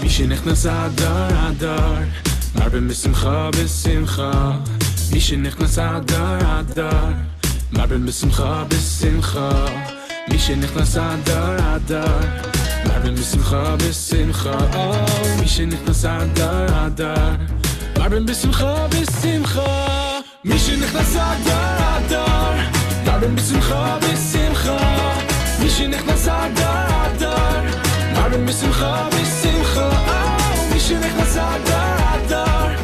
מי שנכנס אדר אדר מרבים בשמחה בשמחה מי שנכנס אדר אדר מרבים בשמחה בשמחה מי שנכנס אדר אדר מרבים בשמחה בשמחה מי שנכנס אדר אדר מרבים בשמחה בשמחה מי שנכנס אדר אדר מרבים בשמחה בשמחה מי שנכנס אדר אדר מרבים בשמחה בשמחה מי שנכנס אדר אדר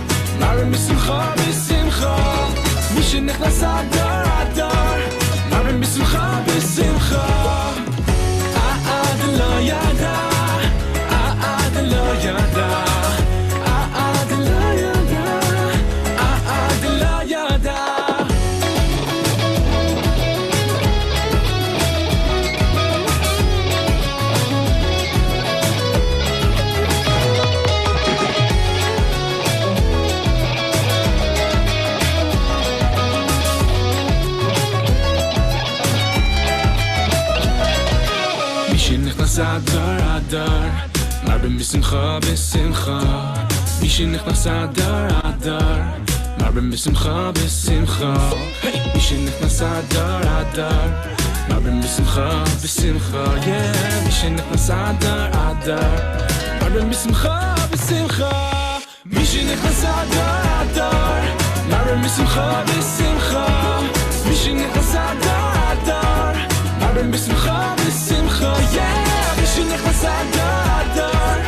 מרבים בשמחה בשמחה מי שנכנס אדר אדר מרבים בשמחה בשמחה עד לא ידע עד לא ידע עד לא ידע עד לא ידע אדר אדר מרבים בשמחה בשמחה מי שנכנס אדר אדר מרבים בשמחה בשמחה מי שנכנס אדר אדר מרבים בשמחה בשמחה מי שנכנס אדר אדר מרבים בשמחה בשמחה מי שנכנס אדר אדר מרבים בשמחה בשמחה מי שנכנס אדר אדר מרבים בשמחה בשמחה מי שנכנס אדר אדר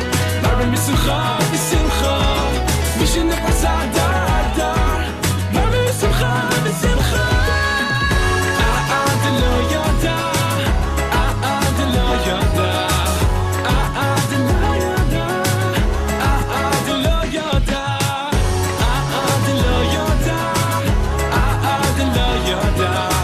מרבים בשמחה בשמחה מי שנכנס אדר אדר מרבים בשמחה בשמחה עד לא ידע עד לא ידע עד לא ידע עד לא ידע עד לא ידע עד לא ידע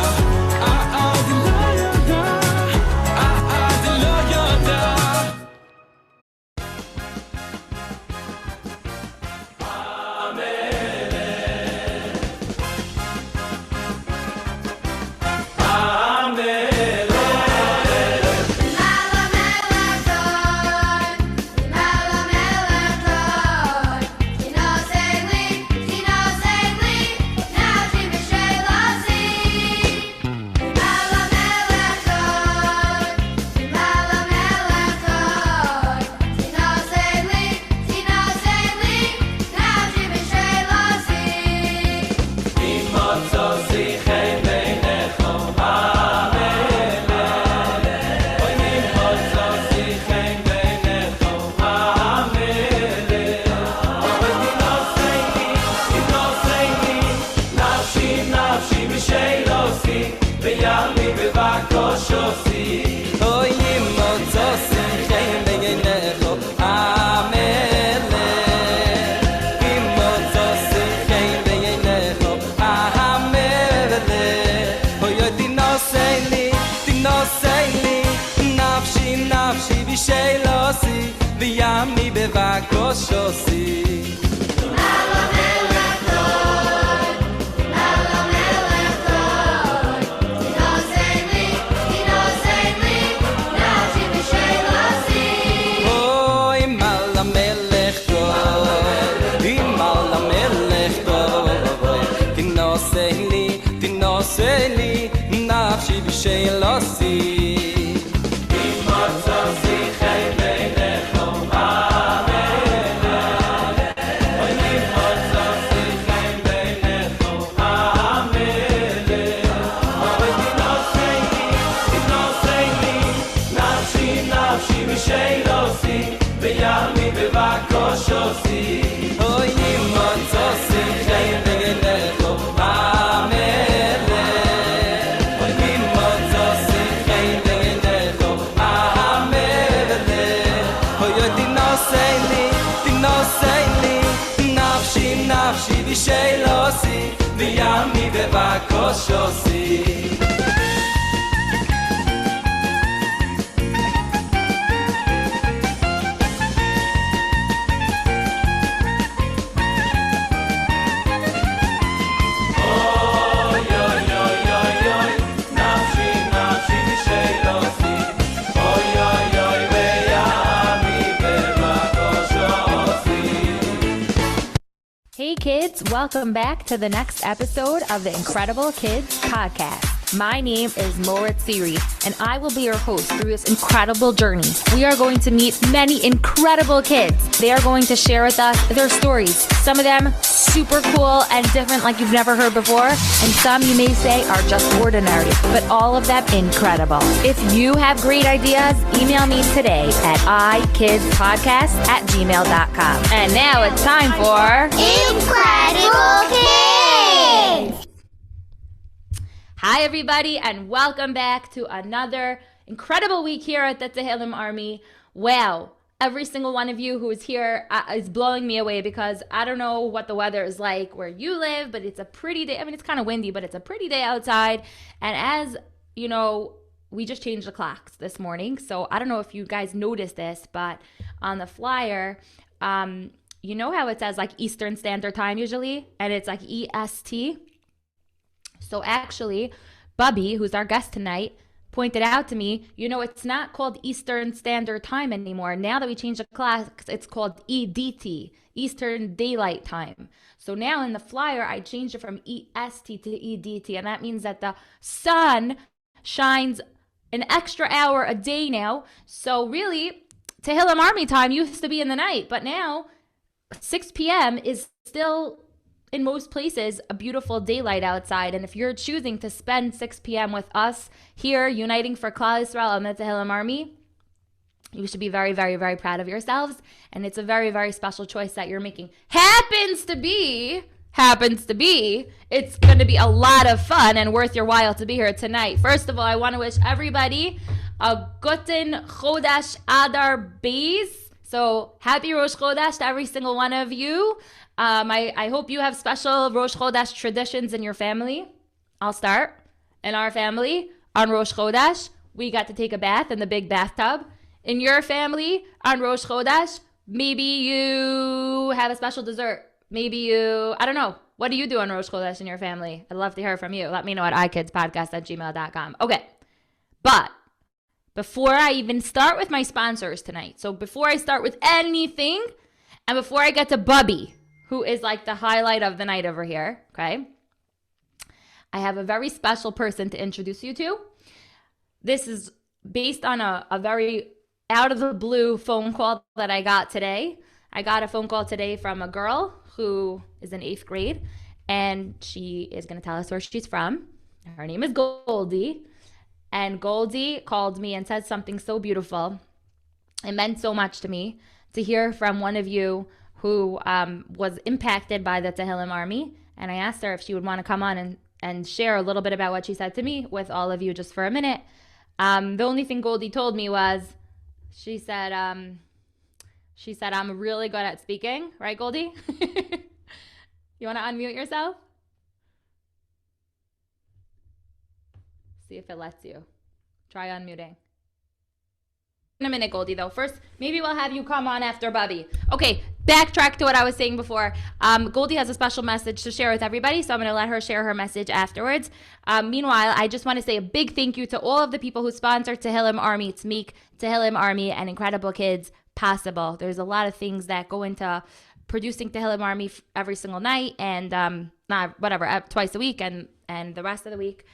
Now kids, welcome back to the next episode of the InKredible Kids podcast. My name is Moritz Siri, and I will be your host through this incredible journey. We are going to meet many incredible kids. They are going to share with us their stories. Some of them super cool and different like you've never heard before, and some you may say are just ordinary, but all of them incredible. If you have great ideas, email me today at ikidspodcast@gmail.com. And now it's time for InKredible Kids! Hi, everybody, and welcome back to another incredible week here at the Tehillim Army. Wow, every single one of you who is here is blowing me away because I don't know what the weather is like where you live, but it's a pretty day. I mean, it's kind of windy, but it's a pretty day outside. And as you know, we just changed the clocks this morning. So I don't know if you guys noticed this, but on the flyer, you know how it says like Eastern Standard Time usually, and it's like EST? So actually, Bubby, who's our guest tonight, pointed out to me, it's not called Eastern Standard Time anymore. Now that we changed the clock, it's called EDT, Eastern Daylight Time. So now in the flyer, I changed it from EST to EDT, and that means that the sun shines an extra hour a day now. So really, Tehillim Army time used to be in the night, but now 6 p.m. is still, in most places, a beautiful daylight outside. And if you're choosing to spend 6 p.m. with us here, uniting for Klal Yisrael and the Tehillim Army, you should be very, very, very proud of yourselves. And it's a very, very special choice that you're making. Happens to be, it's going to be a lot of fun and worth your while to be here tonight. First of all, I want to wish everybody a Guten Chodesh Adar Beis. So happy Rosh Chodesh to every single one of you. I hope you have special Rosh Chodesh traditions in your family. I'll start. In our family, on Rosh Chodesh, we got to take a bath in the big bathtub. In your family, on Rosh Chodesh, maybe you have a special dessert. Maybe I don't know. What do you do on Rosh Chodesh in your family? I'd love to hear from you. Let me know at ikidspodcast@gmail.com. Okay, but before I even start with my sponsors tonight, so before I start with anything, and before I get to Bubby, who is like the highlight of the night over here, okay, I have a very special person to introduce you to. This is based on a very out-of-the-blue phone call that I got today. I got a phone call today from a girl who is in 8th grade, and she is going to tell us where she's from. Her name is Goldie. And Goldie called me and said something so beautiful. It meant so much to me to hear from one of you who was impacted by the Tehillim Army. And I asked her if she would want to come on and share a little bit about what she said to me with all of you just for a minute. The only thing Goldie told me was, she said, I'm really good at speaking. Right, Goldie? You want to unmute yourself? See if it lets you. Try unmuting. In a minute, Goldie, though. First, maybe we'll have you come on after Bubby. Okay, backtrack to what I was saying before. Goldie has a special message to share with everybody, so I'm going to let her share her message afterwards. Meanwhile, I just want to say a big thank you to all of the people who sponsor Tehillim Army, to make Tehillim Army and InKredible Kids possible. There's a lot of things that go into producing Tehillim Army every single night and twice a week and the rest of the week.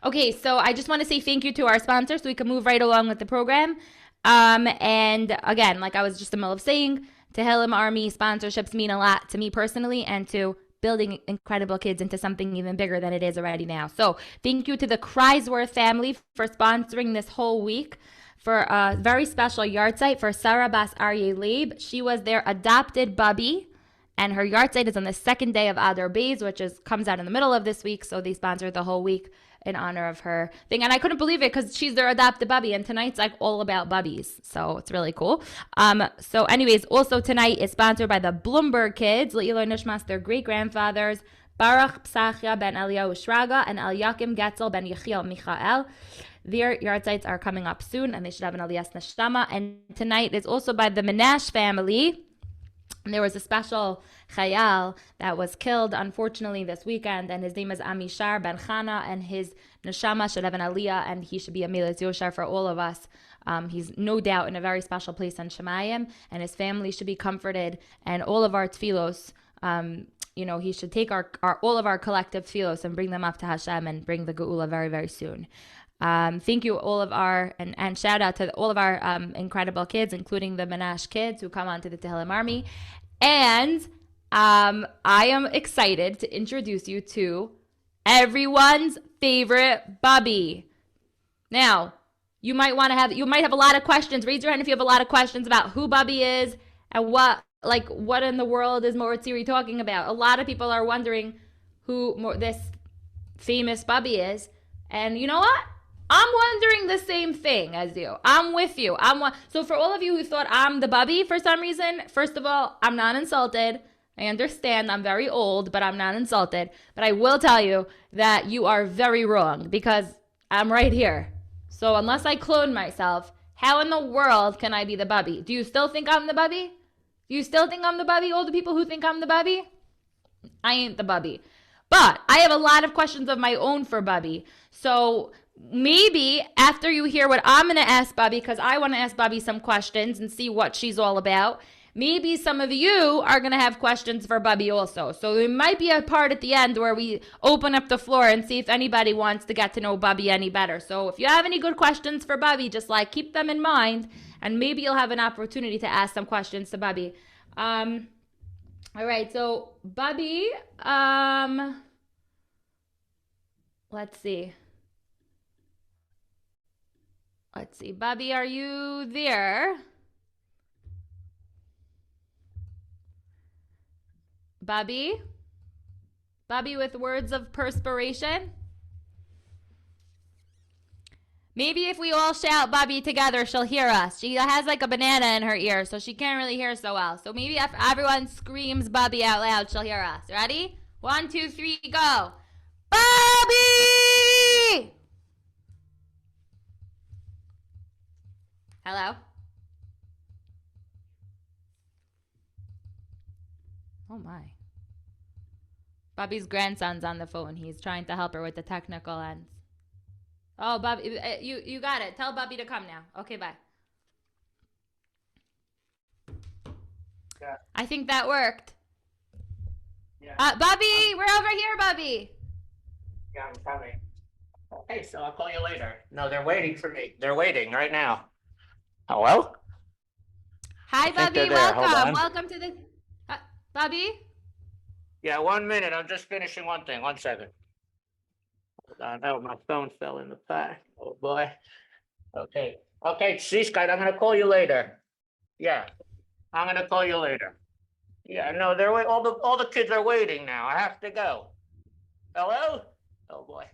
Okay, so I just want to say thank you to our sponsors so we can move right along with the program. And again, like I was just in the middle of saying, Tehillim Army sponsorships mean a lot to me personally and to building InKredible Kids into something even bigger than it is already now. So thank you to the Kreisworth family for sponsoring this whole week for a very special yard site for Sarah Bas Aryeh Leib. She was their adopted Bubby, and her yard site is on the second day of Adar Beis, which comes out in the middle of this week, so they sponsored the whole week in honor of her thing. And I couldn't believe it because she's their adopted Bubby, and tonight's like all about Bubbies, so it's really cool. So anyways, also tonight is sponsored by the Bloomberg kids, Le'iloi Nishmas, their great-grandfathers, Baruch Psachia ben Eliyahu Shraga and Eliakim Getzel ben Yechiel Michael. Their yard sites are coming up soon, and they should have an Aliyas Neshtama. And tonight is also by the Menash family. And there was a special chayal that was killed, unfortunately, this weekend, and his name is Amishar ben Chana, and his neshama should have an aliyah, and he should be a Melez Yoshar for all of us. He's no doubt in a very special place in Shemayim, and his family should be comforted, and all of our tefillos, he should take our all of our collective tefillos and bring them up to Hashem and bring the geula very, very soon. Thank you, all of our, and shout out to all of our incredible kids, including the Menash kids who come onto the Tehillim Army. And I am excited to introduce you to everyone's favorite Bubby. Now, you might have a lot of questions. Raise your hand if you have a lot of questions about who Bubby is and what in the world is Moritziri talking about. A lot of people are wondering who this famous Bubby is. And you know what? I'm wondering the same thing as you. I'm with you. So for all of you who thought I'm the Bubby for some reason, first of all, I'm not insulted. I understand I'm very old, but I'm not insulted. But I will tell you that you are very wrong because I'm right here. So unless I clone myself, how in the world can I be the Bubby? Do you still think I'm the Bubby? Do you still think I'm the Bubby? All the people who think I'm the Bubby? I ain't the Bubby. But I have a lot of questions of my own for Bubby. So maybe after you hear what I'm going to ask Bubby, because I want to ask Bubby some questions and see what she's all about, maybe some of you are going to have questions for Bubby also. So there might be a part at the end where we open up the floor and see if anybody wants to get to know Bubby any better. So if you have any good questions for Bubby, just keep them in mind, and maybe you'll have an opportunity to ask some questions to Bubby. All right, so Bubby, let's see. Bubby, are you there? Bubby with words of perspiration? Maybe if we all shout Bubby together, she'll hear us. She has a banana in her ear, so she can't really hear so well. So maybe if everyone screams Bubby out loud, she'll hear us. Ready? 1, 2, 3, go. Bubby! Hello? Oh my. Bubby's grandson's on the phone. He's trying to help her with the technical ends. Oh, Bubby, you got it. Tell Bubby to come now. Okay, bye. Yeah. I think that worked. Yeah. Bubby, we're over here, Bubby. Yeah, I'm coming. Okay, so I'll call you later. No, they're waiting for me. They're waiting right now. Hello? Hi, Bubby. Welcome. Welcome to the... Bubby? Yeah, 1 minute. I'm just finishing one thing. 1 second. Hold on. Oh, my phone fell in the pack. Oh, boy. Okay. Okay, Seaskype, I'm going to call you later. Yeah, I'm going to call you later. Yeah, no, they're all the kids are waiting now. I have to go. Hello? Oh, boy.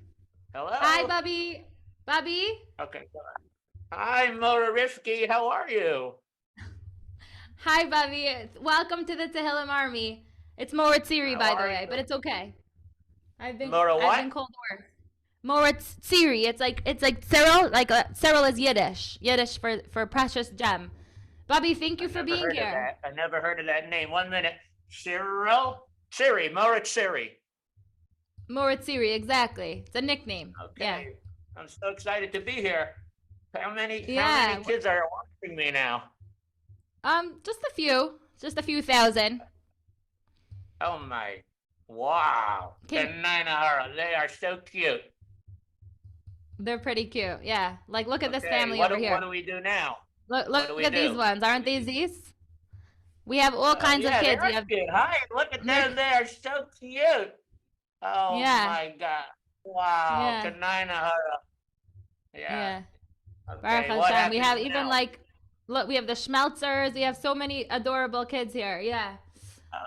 Hello? Hi, Bubby. Bubby? Okay, go on. Hi, Mora Rifki. How are you? Hi, Bubby. Welcome to the Tehillim Army. It's Moritziri, by the way, but it's okay. I've been called worse. Moritziri. It's like Cyril. Cyril is Yiddish. Yiddish for precious gem. Bubby, thank you for being here. I never heard of that name. 1 minute. Cyril? Siri. Moritziri. Moritziri, exactly. It's a nickname. Okay. Yeah. I'm so excited to be here. How many kids are watching me now? Just a few thousand. Oh my, wow. Kenai, they are so cute. They're pretty cute, yeah. Look at this family over here. What do we do now? Look at these ones. Aren't they these? We have all kinds of kids. They're cute. Hi, look at them. They are so cute. Oh my God. Wow. Kenai. Yeah. Okay, Baruch Hashem. We have even look, we have the Schmelzers. We have so many adorable kids here. Yeah.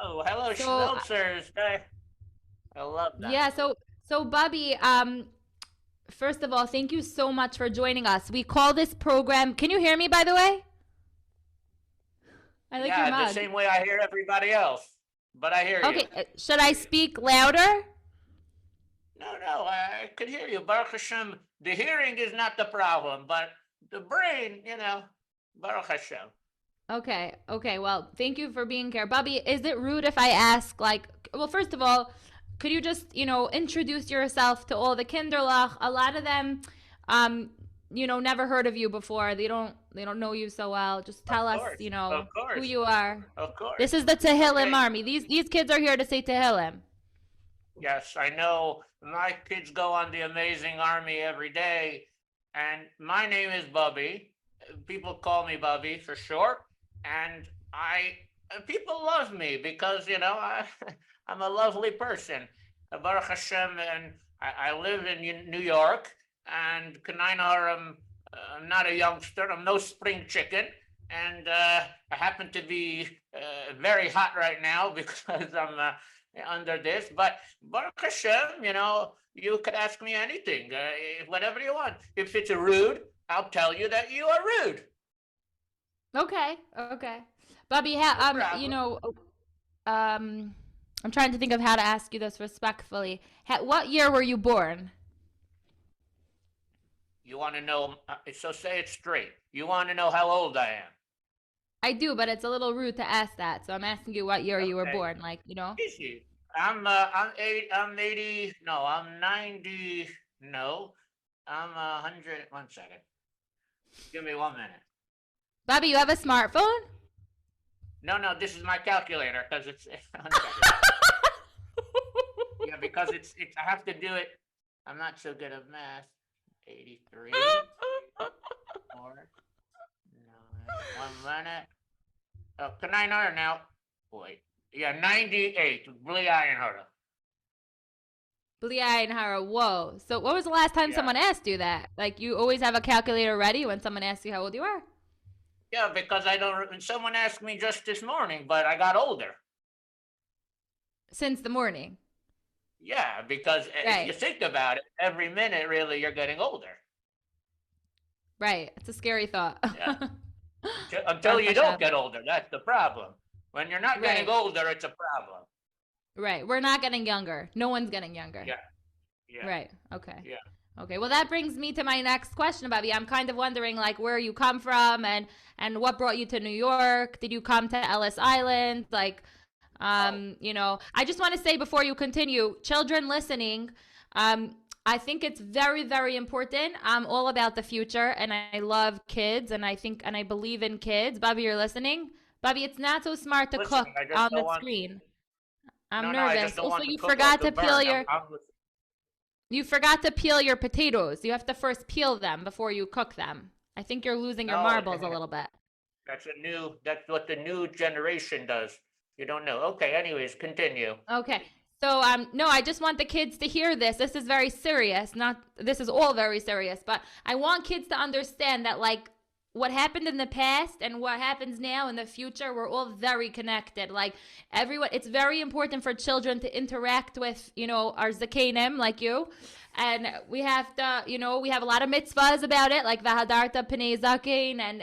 Oh, hello, Schmelzers. I love that. Yeah. So Bubby, first of all, thank you so much for joining us. We call this program. Can you hear me, by the way? I like your mug. The same way I hear everybody else, but I hear you. Okay. Should I speak louder? No, I could hear you. Baruch Hashem, the hearing is not the problem, but the brain, Baruch Hashem. Okay. Well, thank you for being here. Bubby, is it rude if I ask, well, first of all, could you just, introduce yourself to all the Kinderlach? A lot of them, never heard of you before. They don't know you so well. Just tell us, Of who course, you are. of course. This is the Tehillim Okay. army. These kids are here to say Tehillim. Yes, I know. My kids go on the amazing army every day, and my name is Bubby. People call me Bubby for short, and people love me because I'm a lovely person. Baruch Hashem, and I live in New York, and I'm not a youngster. I'm no spring chicken, and I happen to be very hot right now because I'm under this. But Baruch Hashem, you could ask me anything, whatever you want. If it's rude, I'll tell you that you are rude. Okay. Bubby, I'm trying to think of how to ask you this respectfully. What year were you born? You want to know, so say it straight. You want to know how old I am? I do, but it's a little rude to ask that. So I'm asking you what year you were Okay. born, Easy. I'm 80. No, I'm 90. No, I'm 100. 1 second. Give me 1 minute. Bobby, you have a smartphone? No, this is my calculator because it's 1 second. Yeah, because it's I have to do it. I'm not so good at math. 83. 4. No, 1 minute. Oh, can I know now? Wait. Yeah, 98. Bli Ayin Hara. Bli Ayin Hara, whoa. So what was the last time Yeah. someone asked you that? Like, you always have a calculator ready when someone asks you how old you are? Yeah, because someone asked me just this morning, but I got older. Since the morning. Yeah, because Right. if you think about it, every minute, really, you're getting older. Right. It's a scary thought. Yeah. Until you don't get older, that's the problem. When you're not getting Right. older, it's a problem. Right. We're not getting younger. No one's getting younger. Yeah. Right. Okay. Yeah. Okay. Well, that brings me to my next question, Bobby. I'm kind of wondering, like, where you come from and what brought you to New York. Did you come to Ellis Island? Like, I just want to say before you continue, children listening, I think it's very, very important. I'm all about the future, and I love kids, and I believe in kids. Bobby, you're listening? Bobby, it's not so smart to cook I just on don't the want- screen. I'm No, I nervous. just don't Also, want the you cook forgot off the to peel burn. your I'm you forgot to peel your potatoes. You have to first peel them before you cook them. I think you're losing your No, marbles a little bit. That's what the new generation does. You don't know. Okay, anyways, continue. Okay. So no, I just want the kids to hear this. This is very serious. This is all very serious, but I want kids to understand that, like, what happened in the past and what happens now in the future, we're all very connected. Like, everyone, it's very important for children to interact with, our zakenim, like you. And we have to, we have a lot of mitzvahs about it, like Vahadarta Pnei Zakein and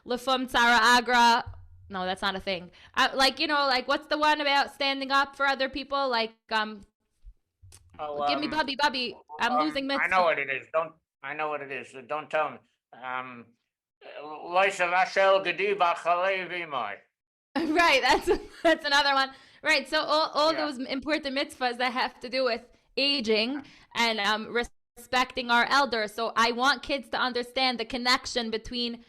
Lefum Tzara Agra. No, that's not a thing. Like what's the one about standing up for other people? Like, give me Bubby. I'm losing mitzvah. I know what it is. I know what it is. Don't tell me. Right, that's another one. Right, so all Yeah. those important mitzvahs that have to do with aging and respecting our elders. So I want kids to understand the connection between,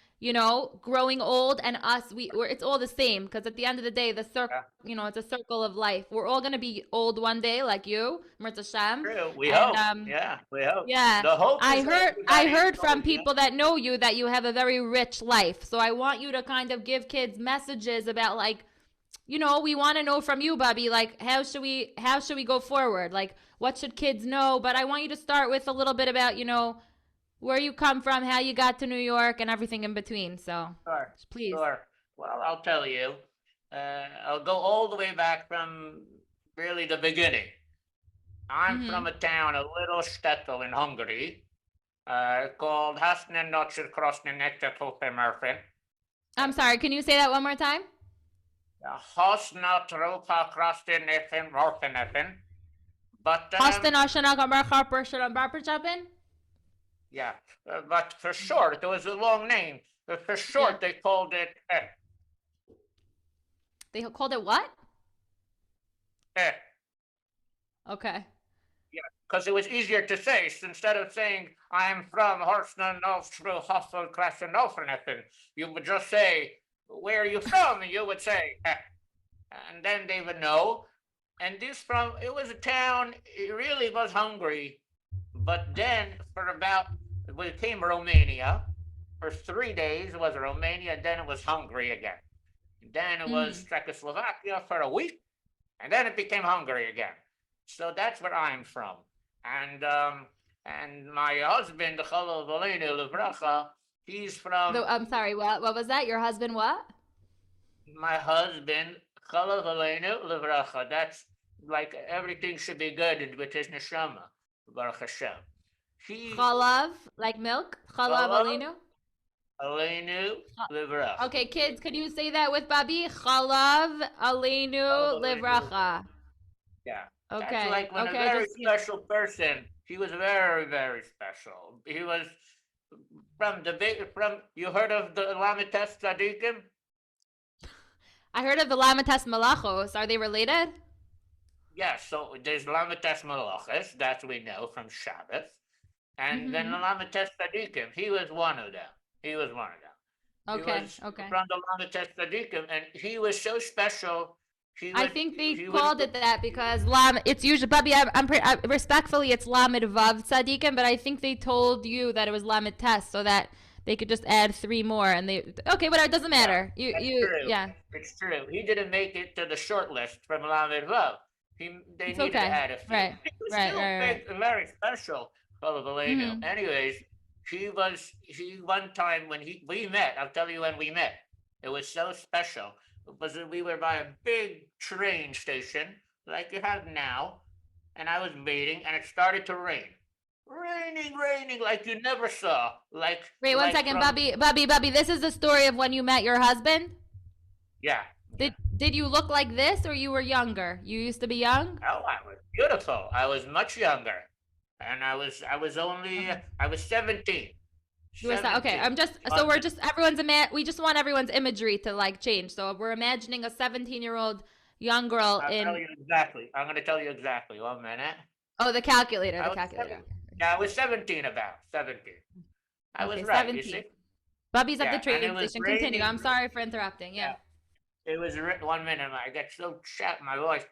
growing old and us. It's all the same, because at the end of the day, the circle, it's a circle of life. We're all gonna be old one day, like you, Mirza Shem. True. We hope. Yeah, we hope. Yeah, The hope I is that heard from everybody- people that know you that you have a very rich life. So I want you to kind of give kids messages about, like, we want to know from you, Bubby, like, how should we go forward? Like, what should kids know? But I want you to start with a little bit about, where you come from, how you got to New York, and everything in between. So, Sure. please. Sure. Well, I'll tell you. I'll go all the way back from really the beginning. I'm from a town, a little shtetl in Hungary, called Hasnen Notcher Krosnen Ektetolpemerfen. I'm sorry, can you say that one more time? Hosnot Ropa Krosnen Efen Morfenefen. But Austin, Ashana, Gamar, Harper, Shalom, Barper, Chapin? yeah, but for short, it was a long name. But for short, they called it They called it what? Eh. Okay. because it was easier to say. So instead of saying, I'm from Horsna, Nolfstru, Hoffel, Klassen, Nolfreneffen, you would just say, where are you from? And you would say, and then they would know. And it was a town, it really was hungry. But then it became Romania. For 3 days it was Romania, then it was Hungary again. Then it was Czechoslovakia for a week, and then it became Hungary again. So that's where I'm from. And my husband, Chalav Aleinu Livracha, he's from I'm sorry, what was that? Your husband what? my husband, Chalav Aleinu Livracha. That's like everything should be good with his neshama, Baruch Hashem. Chalav, like milk? Chalav Aleinu? Aleinu Livracha. Okay, kids, can you say that with Bubby? Chalav Aleinu Livracha. Yeah. Okay. That's like when a very special person. He was very, very special. He was you heard of the Lamites Tzadikim? I heard of the Lamites Malachos. Are they related? Yes, so there's Lamites Malachos, that we know from Shabbos. And then the Lamites Tzadikim, he was one of them. Okay. From the Lamites Tzadikim, and he was so special. I think they called it that because it's usually, Bubby, respectfully, it's Lamed Vav Tzadikim, but I think they told you that it was Lamed Tes so that they could just add 3 more and whatever, it doesn't matter. It's true. He didn't make it to the short list from Lamed Vav. They needed to add a few. Right. He was still big and very special. Anyways, one time when we met, I'll tell you when we met. It was so special. Was that we were by a big train station like you have now, and I was waiting, and it started to rain. Raining like you never saw. Wait, one second, Bubby. This is the story of when you met your husband? Yeah. Did you look like this, or you were younger? You used to be young? Oh, I was beautiful. I was much younger, and I was 17. Okay, we just want everyone's imagery to change. So we're imagining a 17-year-old young girl I'm going to tell you exactly. 1 minute. Oh, the calculator. I was 17 about. 17. I was right, 17. You see? Bubby's at the train station. Continue. I'm sorry for interrupting. Yeah. It was 1 minute. I got so shut my voice.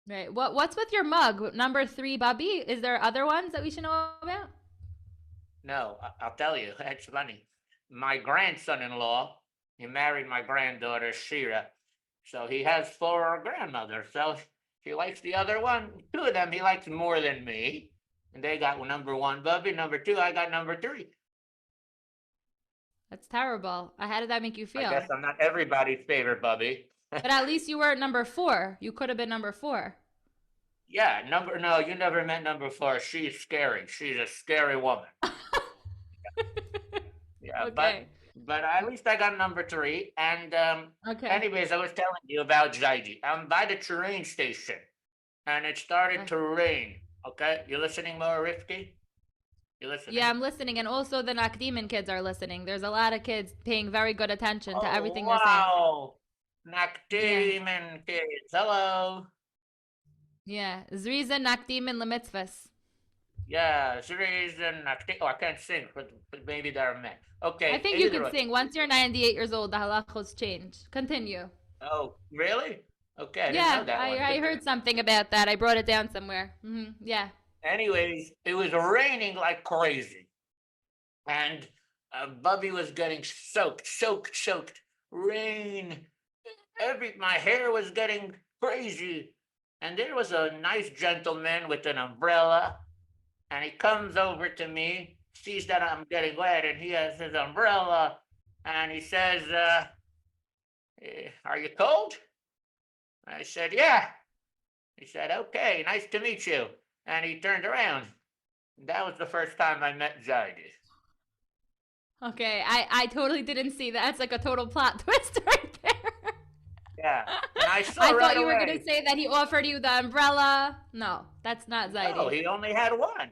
Right. What's with your mug? Number 3, Bubby? Is there other ones that we should know about? No, I'll tell you. It's funny. My grandson-in-law, he married my granddaughter, Shira. So he has 4 grandmothers. So he likes the other one. 2 of them he likes more than me. And they got number 1, Bubby. Number 2, I got number 3. That's terrible. How did that make you feel? I guess I'm not everybody's favorite, Bubby. But at least you were number 4. You could have been number 4. Yeah, no, you never met number 4. She's scary. She's a scary woman. Yeah, okay. But at least I got number 3. And anyways, I was telling you about Zaidi. I'm by the train station, and it started to rain. Okay, you listening, more Rifki? You listening? Yeah, I'm listening, and also the Nakdimin kids are listening. There's a lot of kids paying very good attention to everything you're saying. Wow, Nakdimin kids, hello. Yeah, Zriza Nakdimin Lemitzvahs. Yeah, Zriza Nakdim. Oh, I can't sing, but maybe they're men. Okay. I think you can sing. Once you're 98 years old, the halachos change. Continue. Oh, really? Okay, I didn't know that I heard something about that. I brought it down somewhere. Yeah. Anyways, it was raining like crazy. And Bubby was getting soaked. Rain. My hair was getting crazy. And there was a nice gentleman with an umbrella. And he comes over to me, sees that I'm getting wet, and he has his umbrella. And he says, are you cold? I said, yeah. He said, okay, nice to meet you. And he turned around. That was the first time I met Zaidi. Okay, I totally didn't see that. It's like a total plot twist right there. Yeah, and I saw I thought you were going to say that he offered you the umbrella. No, that's not Zaidi. No, he only had one.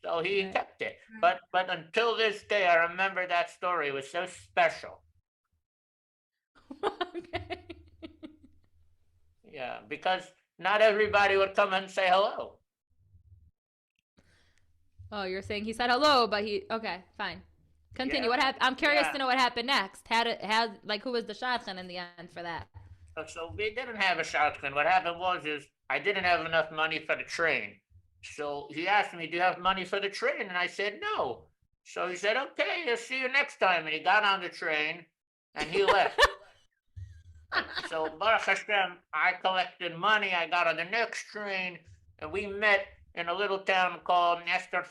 So he kept it. But until this day, I remember that story. It was so special. Okay. Yeah, because not everybody would come and say hello. Oh, you're saying he said hello, but okay, fine. Continue. Yeah, What happened? I'm curious yeah. to know what happened next. Like, who was the shadchan in the end for that? So we didn't have a shotgun. What happened is I didn't have enough money for the train. So he asked me, "Do you have money for the train?" And I said, "No." So he said, "Okay, I'll see you next time." And he got on the train and he left. So Baruch Hashem, I collected money. I got on the next train, and we met in a little town called Nestor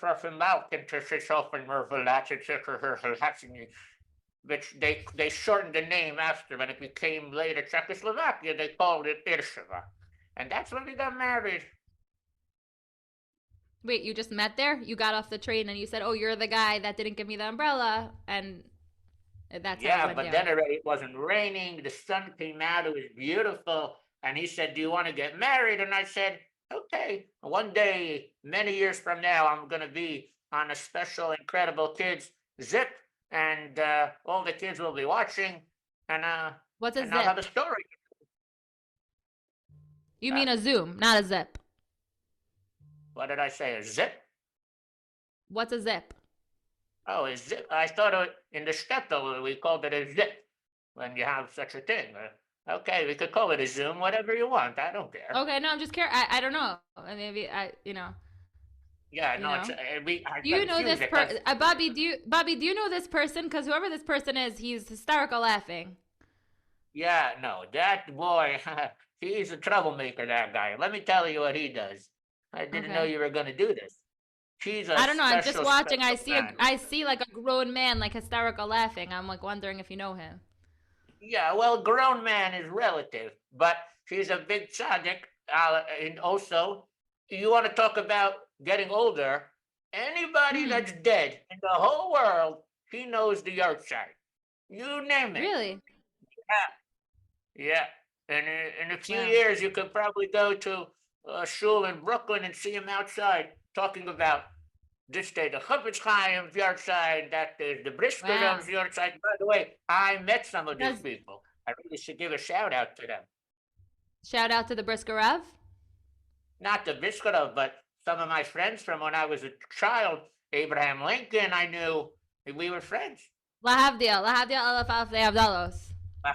which they shortened the name after when it became later Czechoslovakia. They called it Irshava, and that's when we got married. Wait, you just met there? You got off the train and you said, "Oh, you're the guy that didn't give me the umbrella," and that's how it Yeah, went but down. then already it wasn't raining. The sun came out. It was beautiful. And he said, "Do you want to get married?" And I said, "Okay." One day, many years from now, I'm going to be on a special InKredible Kids zip, and all the kids will be watching, and What's a I'll have zip? a story. You Uh, mean a zoom, not a zip. what did I say? A zip? What's a zip? Oh, a zip. I thought in the shtetl we called it a zip when you have such a thing. Okay, we could call it a Zoom, whatever you want. I don't care. Okay, no, I'm just curious. I don't know. Maybe Yeah, you no, it's know. I Do you know confuse this it because Bobby? Bobby? Do you know this person? Because whoever this person is, he's hysterical laughing. yeah, no, that boy, he's a troublemaker. That guy. Let me tell you what he does. I didn't know Okay. you were going to do this. He's a I don't know. I'm just special, watching. special man. I see like a grown man like hysterical laughing. I'm like wondering if you know him. Yeah, well, grown man is relative, but he's a big tzaddik. And also, you want to talk about getting older? Anybody Hmm. that's dead in the whole world, he knows the Yorkshire. You name it. Really? Yeah. And in a few Wow. years, you could probably go to a shul in Brooklyn and see him outside talking about this day the Chofetz Chaim's Yorkshire, that is the Wow. Brisker's Yorkshire. By the way, I met some of these Does people. I really should give a shout out to them. shout out to the Briskerev. Not the Briskerov, but some of my friends from when I was a child. Abraham Lincoln, I knew. We were friends. Lahavdil. Lahavdil Aleph Aleph Lehavdalos.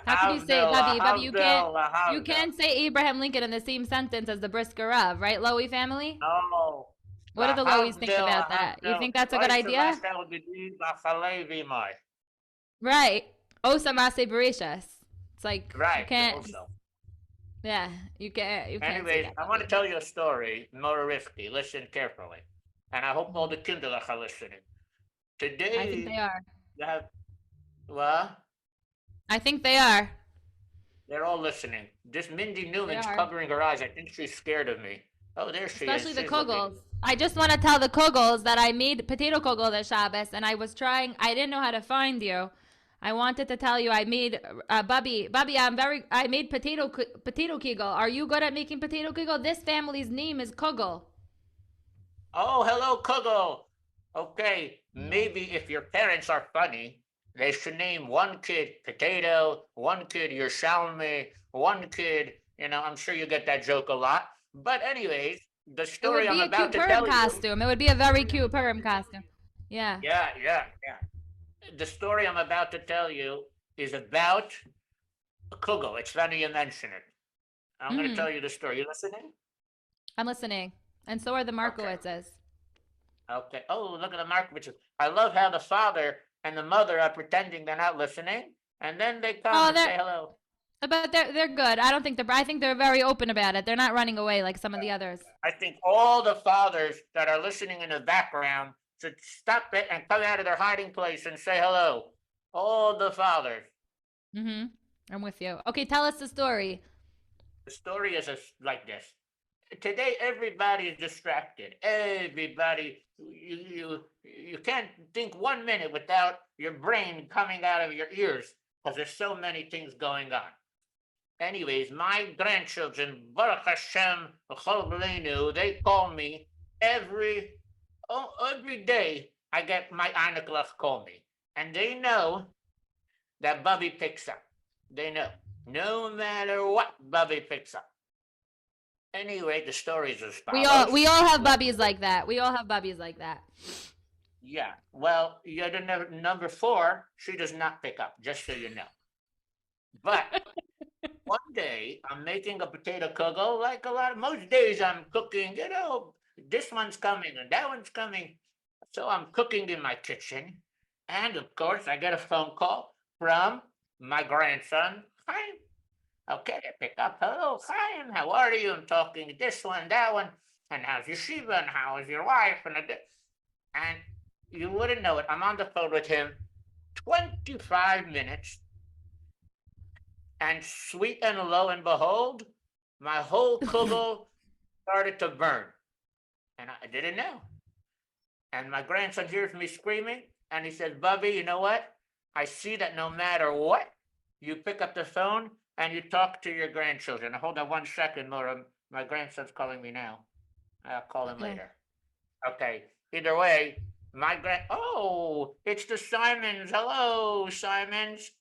How can you say Lahavdil, Bobby? Bobby, lahavdil, you lahavdil. can't say Abraham Lincoln in the same sentence as the Briskerev, right? Lowy family. No. What do the Lowies think Lahavdil, about that? You lahavdil. think that's a good Oy idea? shemashel b'di b'chalevi mai. Right. Osamase Bereshus. It's like you Right, can't. also. Yeah, you can't. You can't say Anyways, that. I want to Bobby. tell you a story, Mora Rifki. Listen carefully. And I hope all the Kinderlach are listening. I think they Today, are. you have, well, I think they are. they're all listening. This Mindy They Newman's are. covering her eyes. I think she's scared of me. Oh, there she is. Especially the She's looking. kogels. I just want to tell the kogels that I made potato kogel this Shabbos, and I was trying. I didn't know how to find you. I wanted to tell you I made Bubby. I made potato kegel. Are you good at making potato kegel? This family's name is kogel. Oh, hello, Kugel. Okay, maybe if your parents are funny, they should name one kid Potato, one kid Yerushalmi, one kid, I'm sure you get that joke a lot. But anyways, the It would story I'm be a about cute to Purim tell you, costume. It would be a very cute Purim costume. Yeah. yeah. The story I'm about to tell you is about Kugel. It's funny you mention it. I'm going to Hmm. tell you the story. You listening? I'm listening. And so are the Okay. Markowitzes. Okay. Oh, look at the Markoviches. I love how the father and the mother are pretending they're not listening, and then they come Oh, and say hello. but they're good. I don't think I think they're very open about it. They're not running away like some of the others. I think all the fathers that are listening in the background should stop it and come out of their hiding place and say hello. All the fathers. Mm-hmm. I'm with you. Okay, tell us the story. The story is like this. Today, everybody is distracted. Everybody, you can't think 1 minute without your brain coming out of your ears because there's so many things going on. Anyways, my grandchildren, Baruch Hashem, they call me every day. I get my Anaklach call me, and they know that Bubby picks up. They know, no matter what, Bubby picks up. Anyway, the story is as We follows. all have bubbies like that. We all have bubbies like that. Yeah, well, you're the number 4. She does not pick up, just so you know. But one day I'm making a potato kugel like most days I'm cooking, this one's coming and that one's coming. So I'm cooking in my kitchen. And of course, I get a phone call from my grandson, Chaim. Okay, I pick up. Hello, Chaim, how are you? I'm talking this one, that one. And how's your Shiva? And how is your wife? And you wouldn't know it. I'm on the phone with him 25 minutes. And sweet and lo and behold, my whole kugel started to burn. And I didn't know. And my grandson hears me screaming, and he says, Bubby, you know what? I see that no matter what, you pick up the phone and you talk to your grandchildren. Hold on 1 second, Laura. My grandson's calling me now. I'll call him later. Okay. Either way, oh, it's the Simons. Hello, Simons.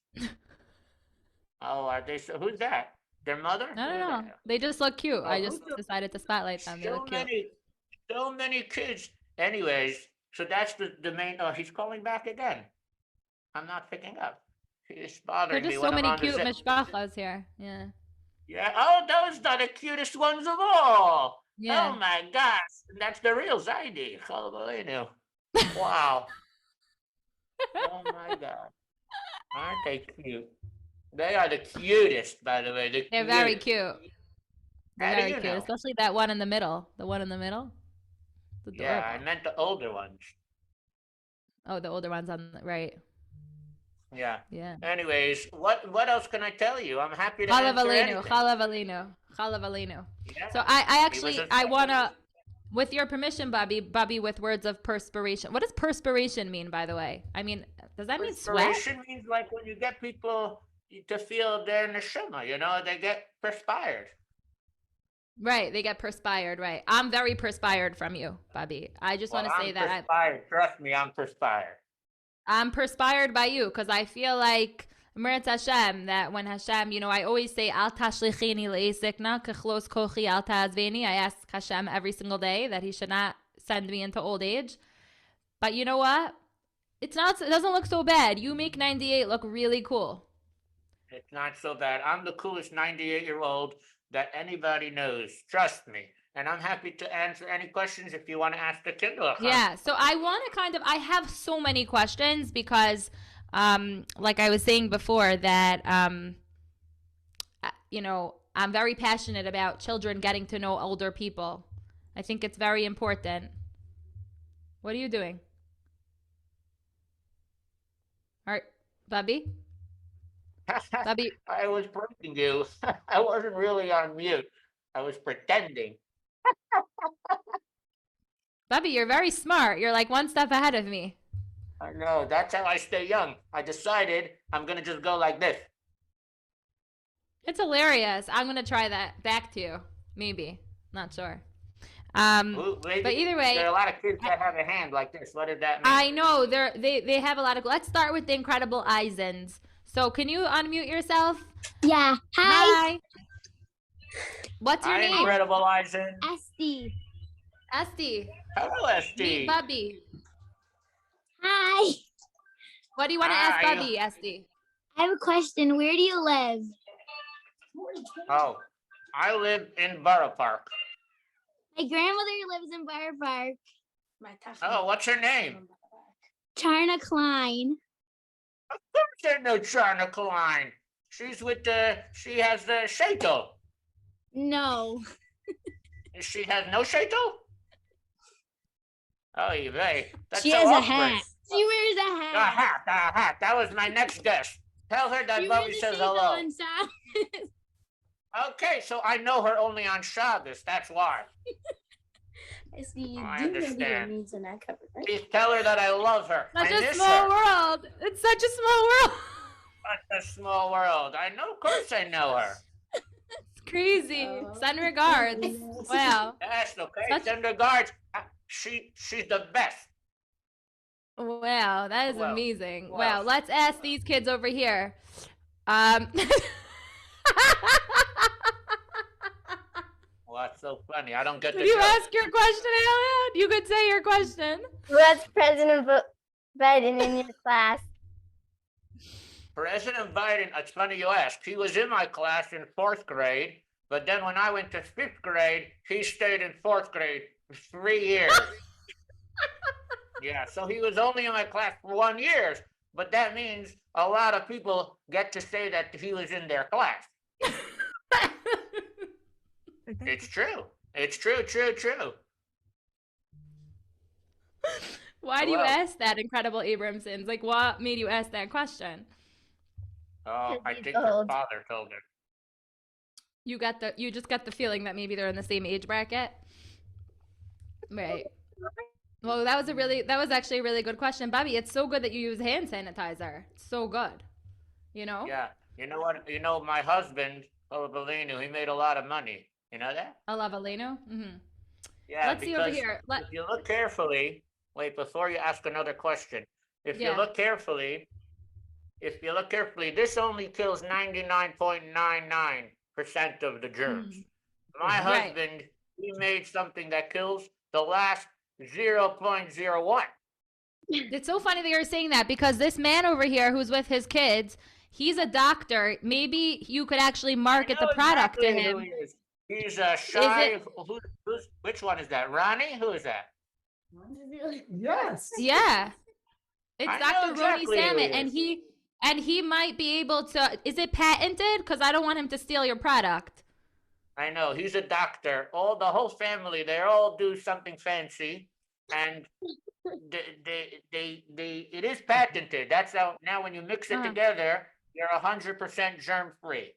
Oh, are they? Who's that? Their mother? I don't know. They just look cute. I just who's decided to spotlight them. They look cute. So many kids. Anyways, so that's the main. Oh, he's calling back again. I'm not picking up. He's bothering me. There's just so many cute mishpachas here. Yeah. Yeah. Oh, those are the cutest ones of all. Yeah. Oh my gosh, that's the real Zaidi. Wow. Oh my God. Aren't they cute? They are the cutest, by the way. They're very cute. They're How do very you cute, know? especially that one in the middle. The one in the middle. It's Yeah, adorable. I meant the older ones. Oh, the older ones on the right. Yeah. Yeah. Anyways, what else can I tell you? I'm happy to Chalav answer Aleinu, anything. Chalav Aleinu, Chalav Aleinu. Yeah. So I actually, a I special want to, person. with your permission, Bubby, with words of perspiration. What does perspiration mean, by the way? I mean, does that mean sweat? Perspiration means like when you get people to feel their neshama, they get perspired. Right, they get perspired, right. I'm very perspired from you, Bubby. I just want to say that Perspired. Trust me, I'm perspired. I'm perspired by you because I feel like Meretz Hashem, that when Hashem, I always say, Al tashlichini le'esekna kechlos kochi al ta'azveni. I ask Hashem every single day that he should not send me into old age. But you know what? It doesn't look so bad. You make 98 look really cool. It's not so bad. I'm the coolest 98-year-old that anybody knows. Trust me. And I'm happy to answer any questions if you want to ask the Kindle. Yeah, so I want to I have so many questions because, like I was saying before, that, I'm very passionate about children getting to know older people. I think it's very important. What are you doing? All right, Bubby? Bubby? I was breaking you. I wasn't really on mute. I was pretending. Bubby, you're very smart. You're like one step ahead of me. I know. That's how I stay young. I decided I'm going to just go like this. It's hilarious. I'm going to try that back to you. Maybe. Not sure. But either way, there are a lot of kids that have a hand like this. What does that mean? I know. They have a lot of... Let's start with the InKredible Eisens. So can you unmute yourself? Yeah. Hi. What's your name? InKredible Eisen. Esty. Esty. Hello, Esty. Meet Bubby. Hi. What do you want to ask Hi. Bubby, Esty? I have a question. Where do you live? Oh, I live in Borough Park. My grandmother lives in Borough Park. Oh, what's her name? Charna Klein. Of course there's no Charna Klein. She's with she has the shaitel. No. She has no shaitel? Oh, you may. That's She so has a awkward. hat. She wears a A hat. hat, a hat. That was my next guess. Tell her that She Bubby wears a says shaitel hello. on Shabbos. Okay, so I know her only on Shabbos. That's why. You I do know the understand. means in that cover, right? Please tell her that I love her. Such I a miss small her. world. It's such a small world. Such a small world. I know, of course I know her. It's crazy. Send regards. Wow. Yes, okay. Such- Send regards. She's the best. Wow, that is Well, amazing. well. Wow, let's ask these kids over here. What's so funny? I don't get the Did you joke. ask your question out loud? You could say your question. What's President Biden in your class? President Biden, it's funny you ask. He was in my class in 4th grade, but then when I went to 5th grade, he stayed in 4th grade for 3 years. Yeah, so he was only in my class for 1 year, but that means a lot of people get to say that he was in their class. It's true. It's true. Why do you Hello. ask that, InKredible Abramsons? Like, what made you ask that question? Oh, I He's think her old. father told her. You just got the feeling that maybe they're in the same age bracket, right? Well, that was actually a really good question, Bobby. It's so good that you use hand sanitizer. It's so good, you know. Yeah, you know what? You know, my husband, Olabalinu, he made a lot of money. You know that? Alavaleno. Mm-hmm. Yeah, Let's see over because here. if you look carefully, wait, before you ask another question, if you look carefully, this only kills 99.99% of the germs. My husband, he made something that kills the last 0.01. It's so funny that you're saying that because this man over here who's with his kids, he's a doctor. Maybe you could actually market the product to Exactly who him. he is. He's a shy. Which one is that? Ronnie? Who is that? Yes. Yeah. It's I Dr. know exactly Roni who he Samet, is. and he might be able to. Is it patented? Because I don't want him to steal your product. I know he's a doctor. The whole family, they all do something fancy, and it is patented. That's how now when you mix it together, you're 100% germ free.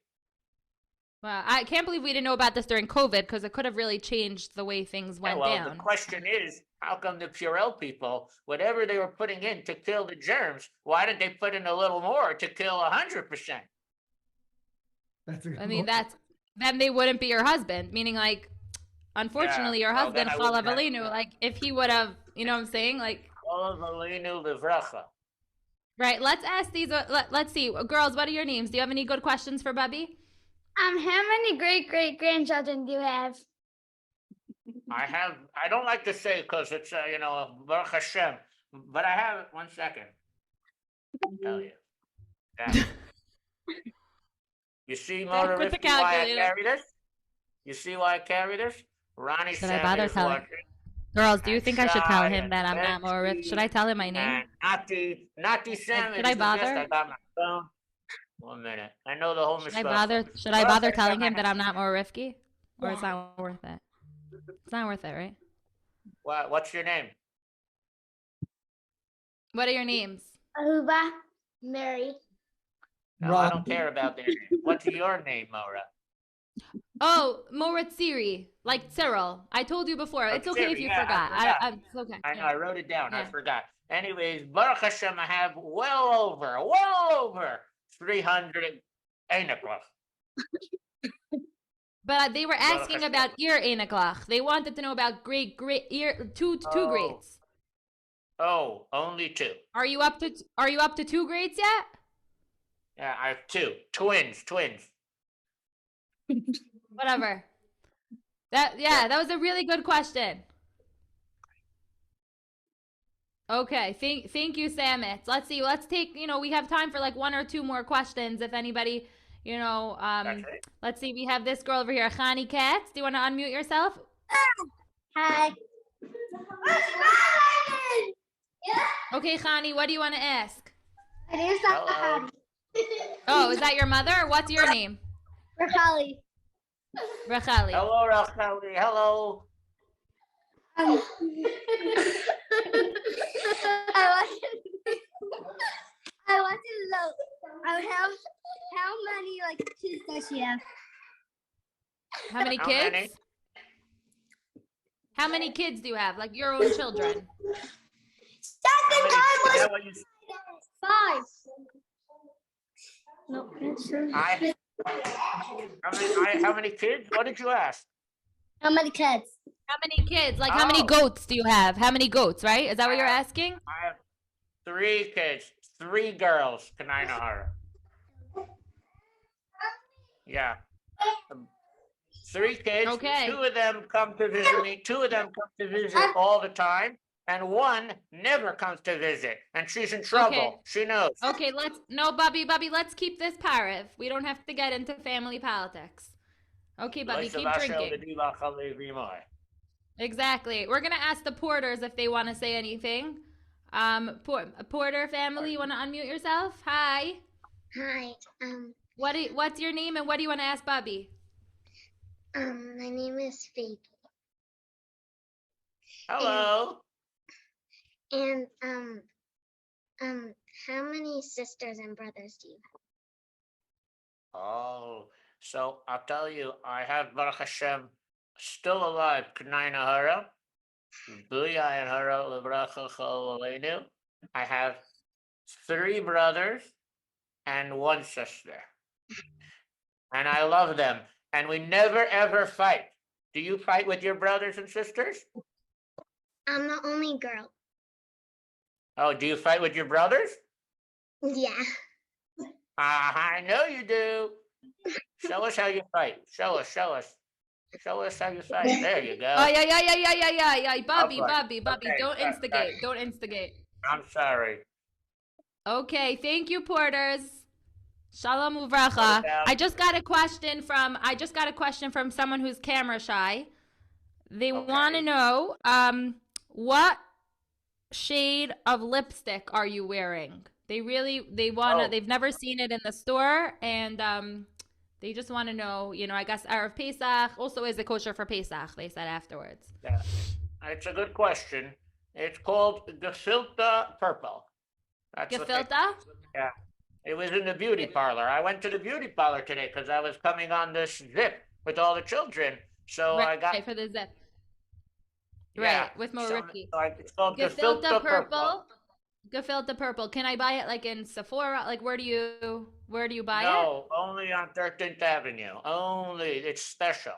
Well, I can't believe we didn't know about this during COVID because it could have really changed the way things went down. The question is, how come the Purell people, whatever they were putting in to kill the germs, why didn't they put in a little more to kill 100%? I mean, then they wouldn't be your husband. Meaning, like, unfortunately, your husband, Chalavalinu, like, if he would have, you know what I'm saying, like. Chalavalinu Livracha. Right. Let's ask these. Let's see, girls. What are your names? Do you have any good questions for Bubby? How many great grandchildren do you have? I don't like to say because it's, Baruch Hashem, but I have, 1 second. I'll tell you. Yeah. You see, Mother Rifki, why I carry this? You see why I carry this? Ronnie Should I bother telling? Girls, do you think I should tell him that I'm not more rich? Should I tell him my name? Nati Sam. Should I bother? I got my phone. 1 minute. I know the whole Should I bother telling him that I'm not more Rifki? Or it's not worth it? It's not worth it, right? What's your name? What are your names? Ahuba, Mary. No, I don't care about their name. What's your name, Mora? Oh, Moratziri, like Cyril. I told you before. It's okay if you forgot. It's okay. I know, I wrote it down. I forgot. Anyways, Baruch Hashem, I have well over 300 Einaklach. But they were asking about ear Einaklach. They wanted to know about great ear two grades. Oh, only 2. Are you up to 2 grades yet? Yeah, I have 2 twins. Whatever. That was a really good question. Okay, thank you, Samet. Let's see. Let's take, we have time for like 1 or 2 more questions. If anybody, let's see. We have this girl over here, Chani Katz. Do you want to unmute yourself? Hi. Okay, Chani, what do you want to ask? Hello. Oh, is that your mother? Or what's your name? Rachali. Rachali. Hello, Rachali. Hello. I want to know how many kids does she have? How many kids? How many kids do you have? Like your own children? Second time was 5. No, How many kids? What did you ask? How many kids? How many kids? Like how many goats do you have? How many goats, right? Is that what you're asking? I have 3 kids, 3 girls. Can I know her? Yeah. 3 kids. Okay. 2 of them come to visit me. 2 of them come to visit all the time. And 1 never comes to visit. And she's in trouble. Okay. She knows. Okay, Bubby, let's keep this parav. We don't have to get into family politics. Okay, Bubby, keep drinking. Exactly. We're going to ask the porters if they want to say anything. Porter family, you want to unmute yourself? Hi. Hi. What's your name and what do you want to ask Bubby? My name is Phoebe. Hello. And how many sisters and brothers do you have? Oh, so I'll tell you, I have Baruch Hashem still alive. K'nai Nahara, B'liyai Nahara L'bracha Chol Aleinu. I have 3 brothers and 1 sister, and I love them. And we never ever fight. Do you fight with your brothers and sisters? I'm the only girl. Oh, do you fight with your brothers? Yeah. I know you do. Show us how you fight. Show us. Show us how you fight. There you go. Oh, yeah. Bubby, Okay, don't instigate. Don't instigate. I'm sorry. Okay, thank you, porters. Shalom uvracha. I just got a question from someone who's camera shy. They want to know what shade of lipstick are you wearing? They've never seen it in the store, and they just want to know, I guess Erev Pesach also is a kosher for Pesach, they said afterwards. Yeah, it's a good question. It's called gefilte purple. Gefilte? Yeah. It was in the beauty parlor. I went to the beauty parlor today because I was coming on this zip with all the children. So I got for the zip. Yeah, right, with more Ricky. It's called Gefilte purple. Gefilte purple. Can I buy it like in Sephora? Like where do you buy it? No, only on 13th Avenue. Only, it's special.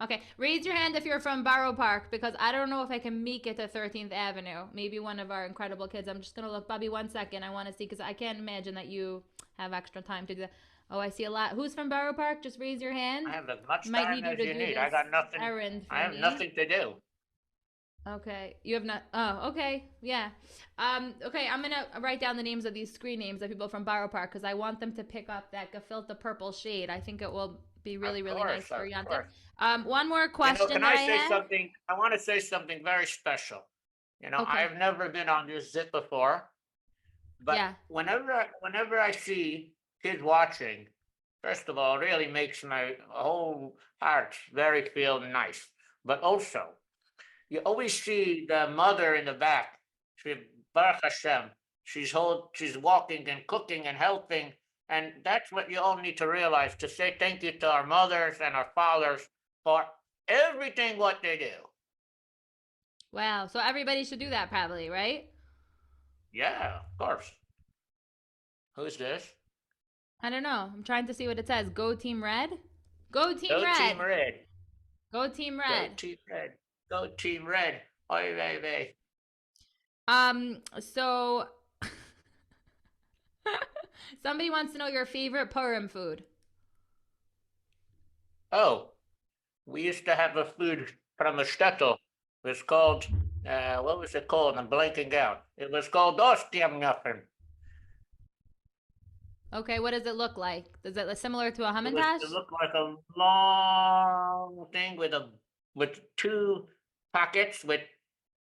Okay, raise your hand if you're from Borough Park, because I don't know if I can make it to 13th Avenue. Maybe one of our incredible kids. I'm just going to look. Bobby, 1 second. I want to see, because I can't imagine that you have extra time to do that. Oh, I see a lot. Who's from Borough Park? Just raise your hand. I have as much Might time need you as to you do need. this I got nothing. errand for I have me. nothing to do. Okay, you have not. Oh, okay, yeah. Okay, I'm gonna write down the names of these screen names of people from Borough Park, because I want them to pick up that gefilte purple shade. I think it will be really nice for Yontif. One more question. Can I say something? I want to say something very special. Okay. I've never been on this zip before, but whenever I see kids watching, first of all, it really makes my whole heart very feel nice. But also, you always see the mother in the back. Baruch Hashem. She's walking and cooking and helping. And that's what you all need to realize, to say thank you to our mothers and our fathers for everything what they do. Wow. So everybody should do that probably, right? Yeah, of course. Who's this? I don't know. I'm trying to see what it says. Go Team Red? Go Team Red. Go Team Red. Go Team Red. Go Team Red. Go Team Red. Oy vey vey. So somebody wants to know your favorite Purim food. Oh, we used to have a food from a shtetl. It was called, what was it called? I'm blanking out. It was called Ostiam Muffin. Okay, what does it look like? Is it similar to a Hamantash? It looked like a long thing with 2 pockets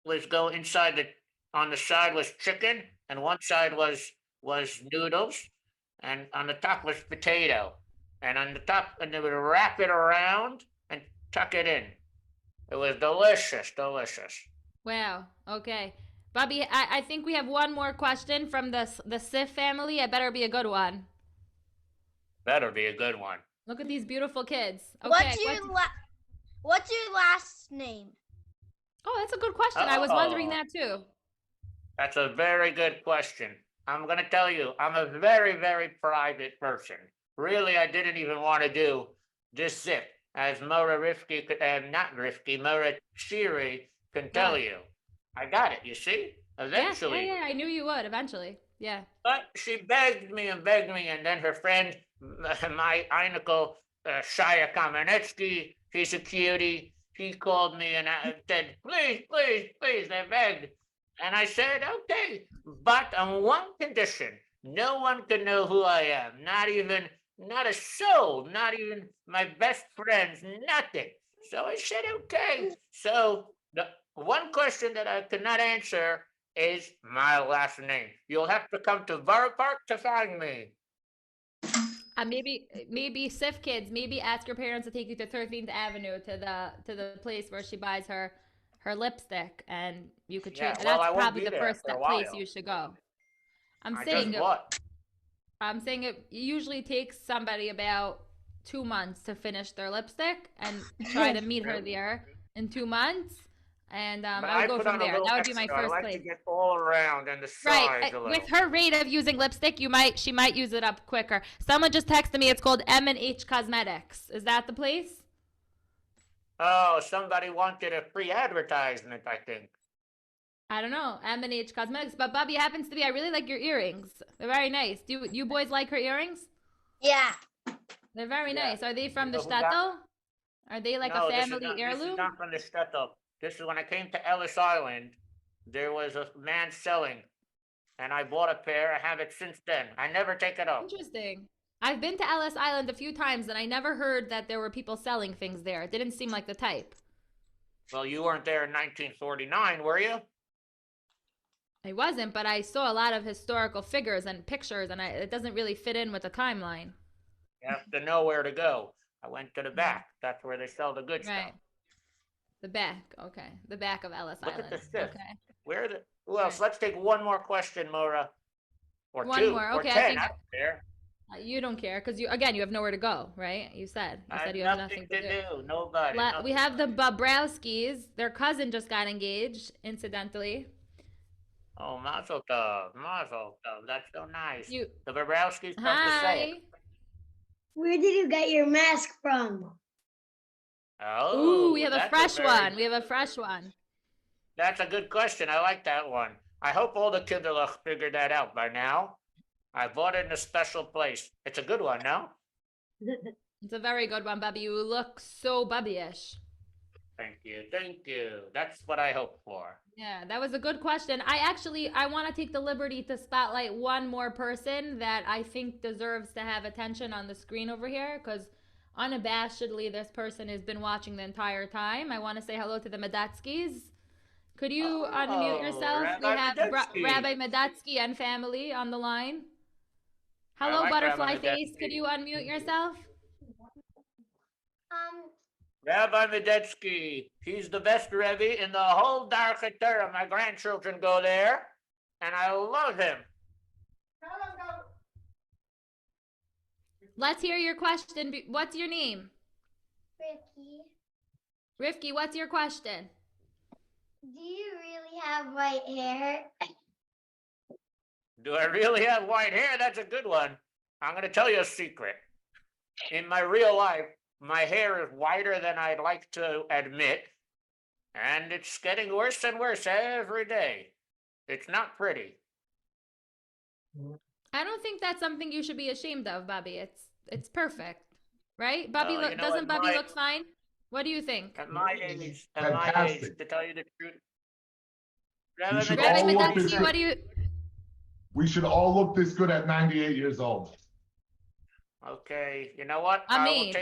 was go inside on the side was chicken, and one side was noodles, and on the top was potato, and on the top, and they would wrap it around and tuck it in. It was delicious. Wow. Okay, Bobby, I think we have one more question from the Sif family. It better be a good one. Better be a good one. Look at these beautiful kids. Okay, what's your last name? Oh, that's a good question. I was wondering that too. That's a very good question. I'm going to tell you, I'm a very, very private person. Really, I didn't even want to do this zip, as Mora Rifki, Mora Shiri can tell you. I got it, you see? Eventually. Yeah, I knew you would, eventually. Yeah. But she begged me, and then her friend, my Einical Shaya Kamenetsky. He's a cutie. He called me and said, please, please, please, they begged. And I said, okay, but on one condition. No one can know who I am. Not a soul, not even my best friends, nothing. So I said, okay. So the one question that I could not answer is my last name. You'll have to come to Borough Park to find me. Maybe Sif kids, maybe ask your parents to take you to 13th Avenue to the place where she buys her lipstick, and you could treat. Well, That's probably the first place you should go. I'm saying it usually takes somebody about 2 months to finish their lipstick, and try to meet her there in 2 months. And I would go from there. That would be my first place. To get all around and the size right. a little. With her rate of using lipstick, she might use it up quicker. Someone just texted me. It's called M&H Cosmetics. Is that the place? Oh, somebody wanted a free advertisement, I think. I don't know. M&H Cosmetics. But Bubby happens to be. I really like your earrings. They're very nice. Do you boys like her earrings? Yeah. They're very nice. Are they from the shtetl? Are they like a family heirloom? This is not from the shtetl. This is when I came to Ellis Island, there was a man selling, and I bought a pair. I have it since then. I never take it off. Interesting. I've been to Ellis Island a few times, and I never heard that there were people selling things there. It didn't seem like the type. Well, you weren't there in 1949, were you? I wasn't, but I saw a lot of historical figures and pictures, and it doesn't really fit in with the timeline. You have to know where to go. I went to the back. That's where they sell the good stuff. The back, okay. The back of Ellis Island. Look at the fifth. Okay. Who else? Let's take one more question, Mora. Or one two. More. Okay, or 10. I think I don't care. You don't care because you have nowhere to go, right? You said you have nothing to do. Nobody. We have the Bobrowskis. Their cousin just got engaged, incidentally. Oh, Mazel Tov. Mazel Tov. That's so nice. The Bobrowskis come to say. Where did you get your mask from? Oh, we have a fresh one. We have a fresh one. That's a good question. I like that one. I hope all the Kinderlach figured that out by now. I bought it in a special place. It's a good one, no? It's a very good one, Bubby. You look so Bubby-ish. Thank you. Thank you. That's what I hope for. Yeah, that was a good question. I want to take the liberty to spotlight one more person that I think deserves to have attention on the screen over here, because unabashedly, this person has been watching the entire time. I want to say hello to the Medatskis. Could you unmute yourself? We have Rabbi Medatsky and family on the line. Hello, Butterfly Face. Could you unmute yourself? Rabbi Medatsky. He's the best Rebbe in the whole Darkei Torah. My grandchildren go there, and I love him. Let's hear your question. What's your name? Rifki, what's your question? Do you really have white hair? Do I really have white hair? That's a good one. I'm going to tell you a secret. In my real life, my hair is whiter than I'd like to admit, and it's getting worse and worse every day. It's not pretty. I don't think that's something you should be ashamed of, Bobby. It's perfect, right? Bobby, doesn't Bobby look fine? What do you think? At my age, to tell you the truth. Rabbi Medatsky, what do you? We should all look this good at 98 years old. Okay, you know what? I mean,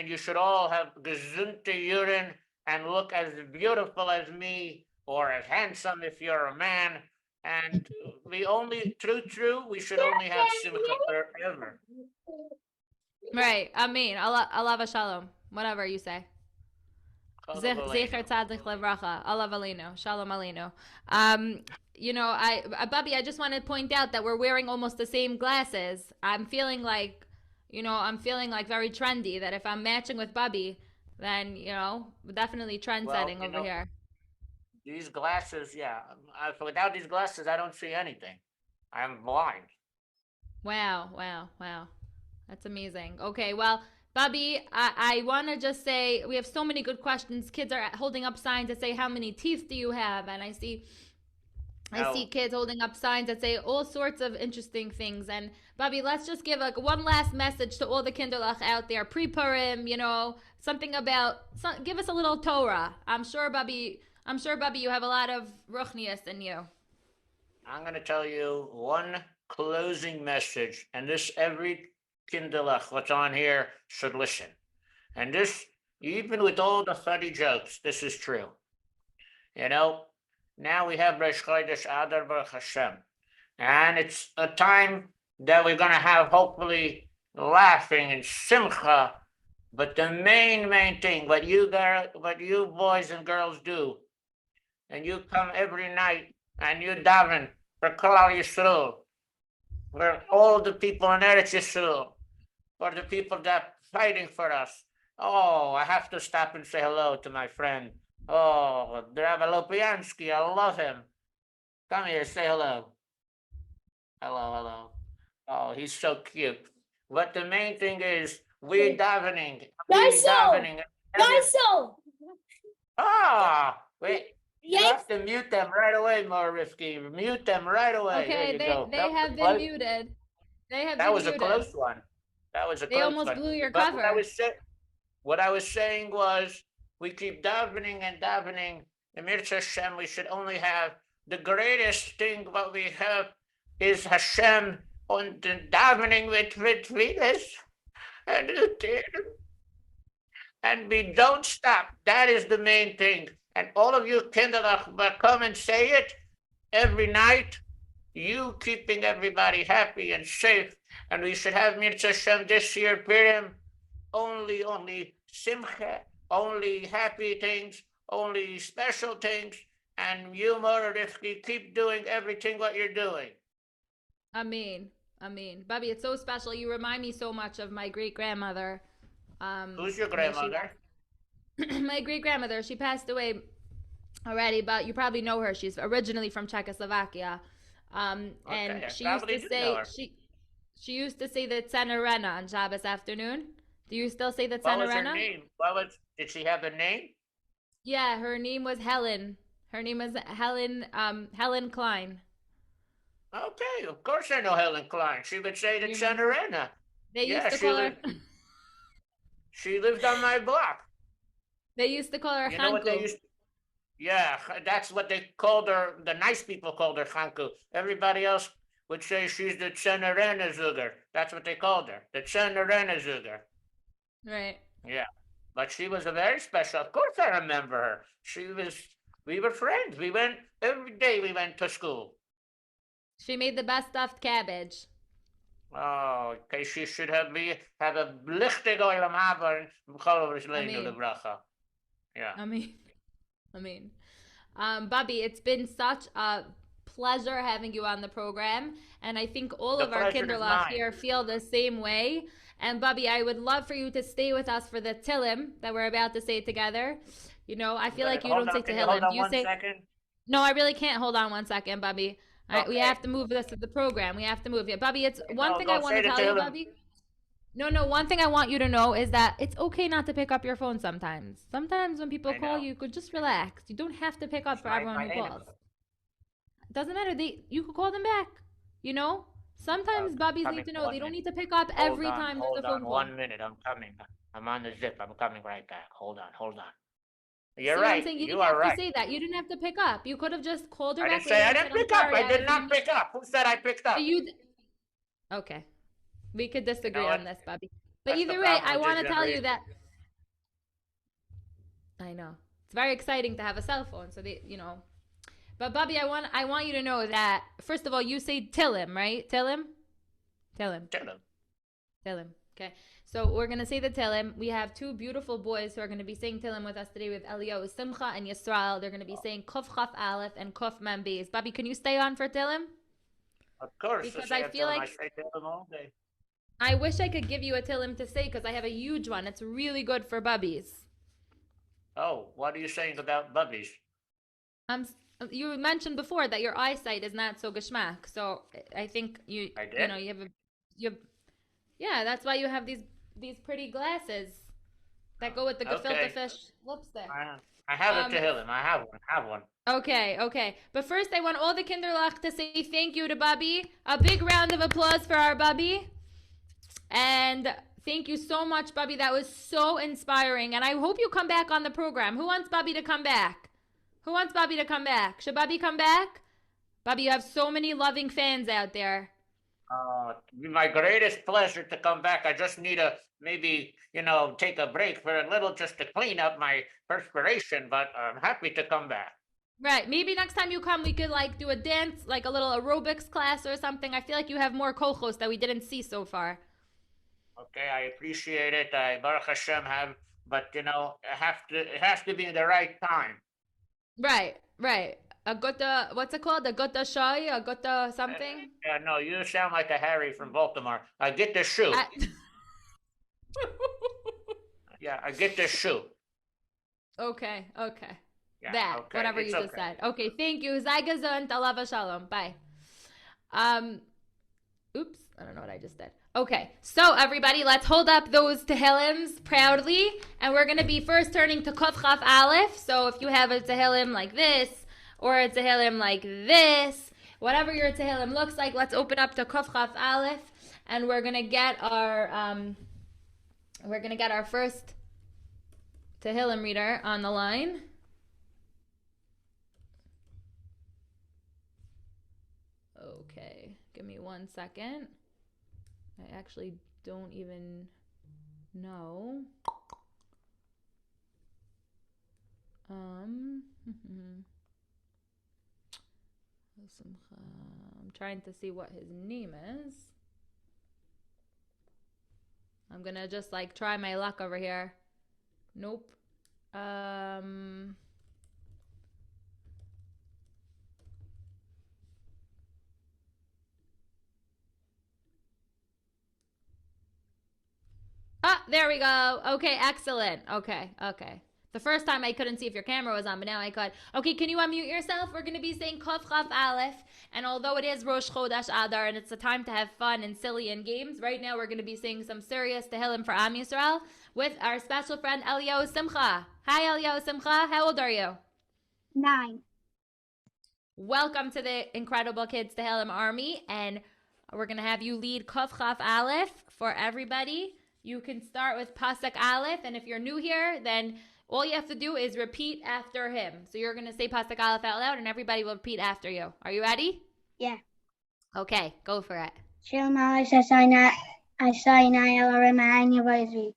you should all have gesunte urine and look as beautiful as me, or as handsome if you're a man. And we only, true, we should only have simcha forever. Right, Allah shalom, whatever you say. Zecher tzadik levracha, Allah aleinu, shalom aleinu. Bubby, I just want to point out that we're wearing almost the same glasses. I'm feeling like very trendy, that if I'm matching with Bubby, then, definitely trend setting over here. These glasses, without these glasses, I don't see anything. I'm blind. Wow. That's amazing. Okay, well, Bubby, I want to just say we have so many good questions. Kids are holding up signs that say, how many teeth do you have? And I see I see kids holding up signs that say all sorts of interesting things. And Bobby, let's just give like one last message to all the kinderlach out there, pre-Purim, something about, give us a little Torah. I'm sure, Bobby, you have a lot of ruchnius in you. I'm going to tell you one closing message, and this every kinderlach what's on here should listen. And this, even with all the funny jokes, this is true. Now we have Rosh Chodesh Adar Baruch Hashem, and it's a time that we're going to have hopefully laughing and simcha. But the main thing, what you boys and girls do, and you come every night and you daven for Klal Yisrael, for all the people in Eretz Yisrael, for the people that fighting for us. Oh, I have to stop and say hello to my friend. Oh, Rabbi Lopiansky, I love him. Come here, say hello. Hello. Oh, he's so cute. But the main thing is, we're davening. Wait. You have to mute them right away, Morifki. Mute them right away. Okay, they have been muted. That was a close one. They almost blew your cover. What I was saying was, we keep davening and davening. In Mirza Hashem, we should only have the greatest thing what we have is Hashem on the davening with Tfilis and we don't stop. That is the main thing. And all of you kinderlach, come and say it every night. You keeping everybody happy and safe. And we should have Mirza Hashem this year, Purim, only simcha. Only happy things, only special things, and you, Mora Rifki, keep doing everything what you're doing. Amen. Bobby, it's so special. You remind me so much of my great-grandmother. Who's your grandmother? My great-grandmother. She passed away already, but you probably know her. She's originally from Czechoslovakia. And she used to say, she used to say the Tzenerena on Shabbos afternoon. Do you still say the Tzenerena? What was her name? Did she have a name? Yeah, her name was Helen. Her name was Helen Klein. Okay, of course I know Helen Klein. She would say the Tzenerena. They used to call her. She lived on my block. They used to call her Chanku. You know what they used to... Yeah, that's what they called her. The nice people called her Chanku. Everybody else would say she's the Tzenerena Zuger. That's what they called her, the Tzenerena Zuger. Right. Yeah, but she was a very special. Of course, I remember her. We were friends. Every day we went to school. She made the best stuffed cabbage. Oh, okay. She should have a lichtig oilam haber bracha. Yeah. I mean, Bobby, it's been such a pleasure having you on the program, and I think all of our kinderlach here feel the same way. And Bobby, I would love for you to stay with us for the Tehillim that we're about to say together. I feel like you don't say Tehillim. Do you say? No, I really can't. Hold on one second, Bobby. Okay. We have to move this to the program. We have to move it, Bobby. It's one thing I want to tell you, Bobby. No. One thing I want you to know is that it's okay not to pick up your phone sometimes. Sometimes when people call you, could just relax. You don't have to pick up for everyone who calls. It doesn't matter. You could call them back. Sometimes Bobbies need to know they don't need to pick up every time there's a phone call. 1 minute, I'm coming. I'm on the zip. I'm coming right back. Hold on. You're right. You didn't have to say that. You didn't have to pick up. You could have just called her back. I didn't pick up. I did not pick up. Who said I picked up? Okay. We could disagree on this, Bobby. But either way, I want to tell you that. I know. It's very exciting to have a cell phone. So But Bobby, I want you to know that, first of all, you say Tehillim, right? Tehillim. Okay. So we're going to say the Tehillim. We have two beautiful boys who are going to be saying Tehillim with us today with Eliyahu Simcha and Yisrael. They're going to be saying Kof Chaf Aleph and Kof Mem Beis. Bobby, can you stay on for Tehillim? Of course. Because I feel like I wish I could give you a Tehillim to say because I have a huge one. It's really good for bubbies. Oh, what are you saying about bubbies? You mentioned before that your eyesight is not so geschmack. So I think you have that's why you have these pretty glasses that go with the gefilte fish lipstick. I have a Tehillim. I have one. Okay. But first, I want all the Kinderlach to say thank you to Bubby. A big round of applause for our Bubby. And thank you so much, Bubby. That was so inspiring. And I hope you come back on the program. Who wants Bubby to come back? Who wants Bubby to come back? Should Bubby come back? Bubby, you have so many loving fans out there. It'd be my greatest pleasure to come back. I just need to maybe, take a break for a little just to clean up my perspiration, but I'm happy to come back. Right. Maybe next time you come, we could do a dance, like a little aerobics class or something. I feel like you have more kolchos that we didn't see so far. Okay, I appreciate it. I Baruch Hashem have, but it has to be in the right time. Right. A gutta, what's it called? A gutta shoy? A gutta something? No, you sound like a Harry from Baltimore. I get the shoe. Yeah, I get the shoe. Okay. Yeah, whatever you just said. Okay, thank you. Sei gesund. Alava shalom. Bye. Oops, I don't know what I just did. Okay, so everybody, let's hold up those Tehillims proudly, and we're gonna be first turning to Chaf Aleph. So if you have a Tehillim like this, or a Tehillim like this, whatever your Tehillim looks like, let's open up to Chaf Aleph, and we're gonna get our first Tehillim reader on the line. Okay, give me 1 second. I actually don't even know. I'm trying to see what his name is. I'm gonna just try my luck over here. Nope. There we go. Okay, excellent. Okay. The first time I couldn't see if your camera was on, but now I could. Okay, can you unmute yourself? We're going to be saying Chaf Aleph. And although it is Rosh Chodesh Adar and it's a time to have fun and silly and games, right now we're going to be saying some serious Tehillim for Am Yisrael with our special friend Eliyahu Simcha. Hi, Eliyahu Simcha. How old are you? 9. Welcome to the InKredible Kids Tehillim Army. And we're going to have you lead Chaf Aleph for everybody. You can start with Pasuk Aleph, and if you're new here, then all you have to do is repeat after him. So you're going to say Pasuk Aleph out loud, and everybody will repeat after you. Are you ready? Yeah. Okay, go for it. Shir Malos Asai El Remani Vaizvi.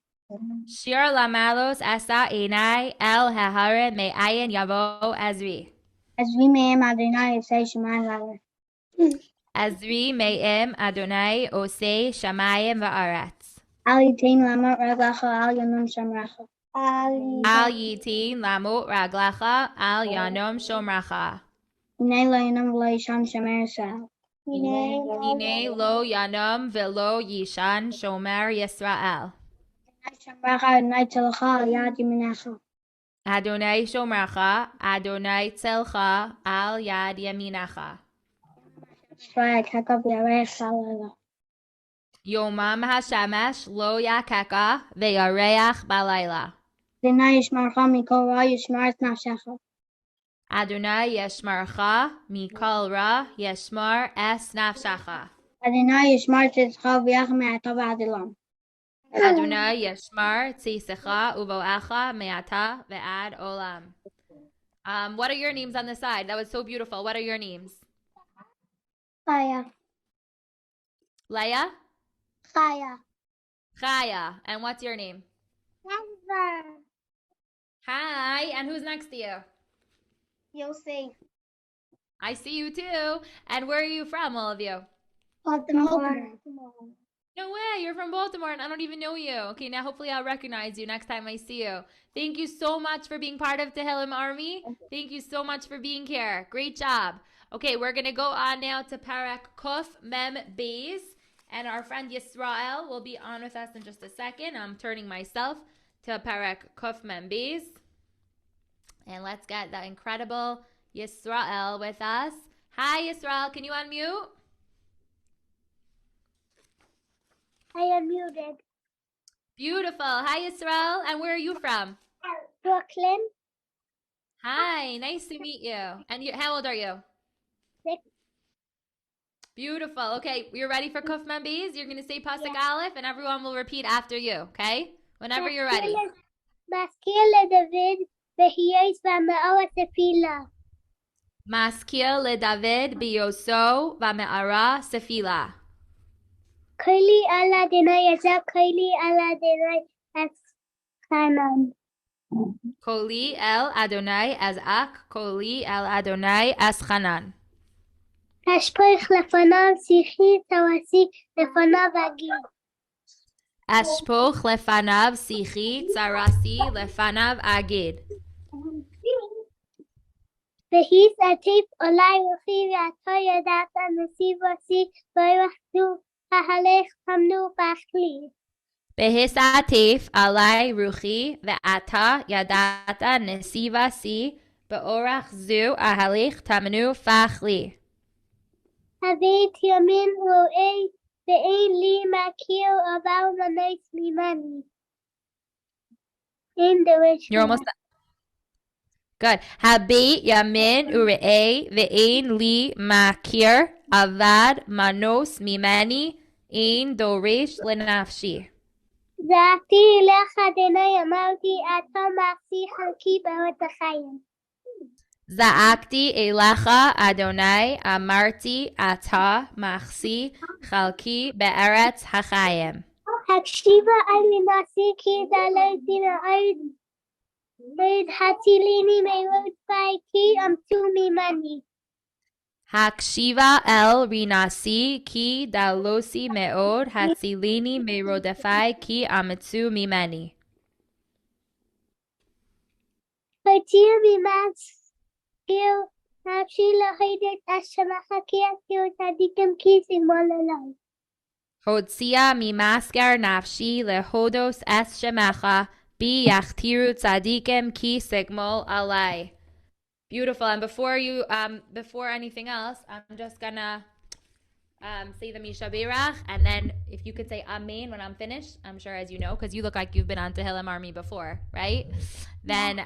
Shir Lamalos Asa Enai El Hahare Me'ayin Yavo Azri. Azvi Me'em Adonai Osei Shemayim Va'aretz. Azri Me'em Adonai Osei Shamayim Va'aretz. Al Yitin Lamot Raglacha Al Yanum Shamracha. Al Yitin Lamot Raglacha Al Yanom Shomracha. Hine Lo Yanum V'Lo Yisham Shomer Yisrael. Hine Lo Yanom V'Lo Yishan Shomer Yisrael. Shamracha Adonai Tzelecha Al Yad Yaminecha. Adonai Shomracha Adonai Tzelecha Al Yad Yaminacha. Shvayek Hakav Yarech Salela. Yomam HaShemesh Lo Yakeka Ve'yareach Balayla. Adonai Yishmarcha Mikol Ra Yishmar Et Nafshecha. Adonai Yeshmarcha Mikol Ra Yeshmar Es Nafshacha. Adonai Yishmar Tzidcha V'yach Me'ata V'ad Olam. Adonai Yeshmar Tzisecha Uvoecha Me'ata Ve'ad Olam. What are your names on the side? That was so beautiful. What are your names? Chaya. Leah? Chaya. Chaya. And what's your name? Never. Hi. And who's next to you? You'll see. I see you too. And where are you from, all of you? Baltimore. No way. You're from Baltimore and I don't even know you. Okay, now hopefully I'll recognize you next time I see you. Thank you so much for being part of Tehillim Army. Thank you so much for being here. Great job. Okay, we're going to go on now to Perek Kuf Mem Beis. And our friend Yisrael will be on with us in just a second. I'm turning myself to Perek Kuf Mem Beis. And let's get the InKredible Yisrael with us. Hi, Yisrael. Can you unmute? I am muted. Beautiful. Hi, Yisrael. And where are you from? Brooklyn. Hi, nice to meet you. And how old are you? 6. Beautiful. Okay, you're ready for Kuf Mem Beis? You're going to say Pasuk Aleph, and everyone will repeat after you, okay? Whenever you're ready. מזכיר לדוד בהיוס והמאור תפילה. Maskil LeDavid Biyoso V'Me'ara Sefila. קולי על אדוני עזק, קולי על אדוני אסחנן. Koli El Adonai Azak, Koli El Adonai Aschanan. אשפוך לפניו שיחי תורסי לפניו אגיד. Ashpoch Lefanav Sichi Tsarasi Lefanav Agid. והיס עטיף עלי רוחי ואתה ידעת נסיב עשי וירחדו ההלך חמנו באכלי. Behisatif Alai Ruchi Ve'ata Yadata Nesiva Si Be'orach Zu Ahalich Tamanu Fachli. הבית ימין רואה ואין לי מכיר אבל מנוס ממני. אין דורש. You're almost done. Good. Habit Yamin Ure'e Ve'ein Li Makir Avad Manos Mimani Ein Dorish Lenafshi. זעקתי אליך אדוני אמרתי אתה מחזיק חלקי בארץ החיים. Za'akti Elecha Adonai Amarti Ata Machsi Chalki Be'eretz Hachayim. הקשיבה על מנוסי כי דלתי מאוד הצילני מאוד בי כי אמתו ממני. Hakshiva El Rinasi Ki Dalosi Meod Hatzilini Merodefai Ki Amitsu Mimeni. הוציאו ממסגיר נפשי להידק השמחה כי עשיו צדיקים כי סגמול עלי. Hotzia Mimasker Nafshi Lehodos Es Shemecha Bi Yachtiru Tzadikim Ki Sigmol Alai. Beautiful. And before anything else, I'm just gonna say the Misha Berach, and then if you could say Amen when I'm finished, I'm sure as you know, because you look like you've been on Tehillim Army before, right? Then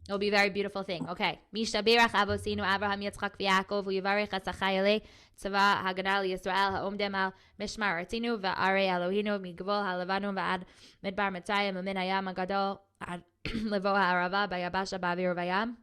it'll be a very beautiful thing. Okay. Misha Berach Avosinu Avraham Yitzchak V'Yaakov U'Yivarech Asachayele Tzava Haganah Yisrael Ha'omdem Al Mishmar Artinu V'Arei Elohinu Migvol Halavanu V'Ad Midbar Mitzrayim U'Min Hayam Hagadol Ad Levo Ha'arava B'Yabasha Ba'avir V'Yam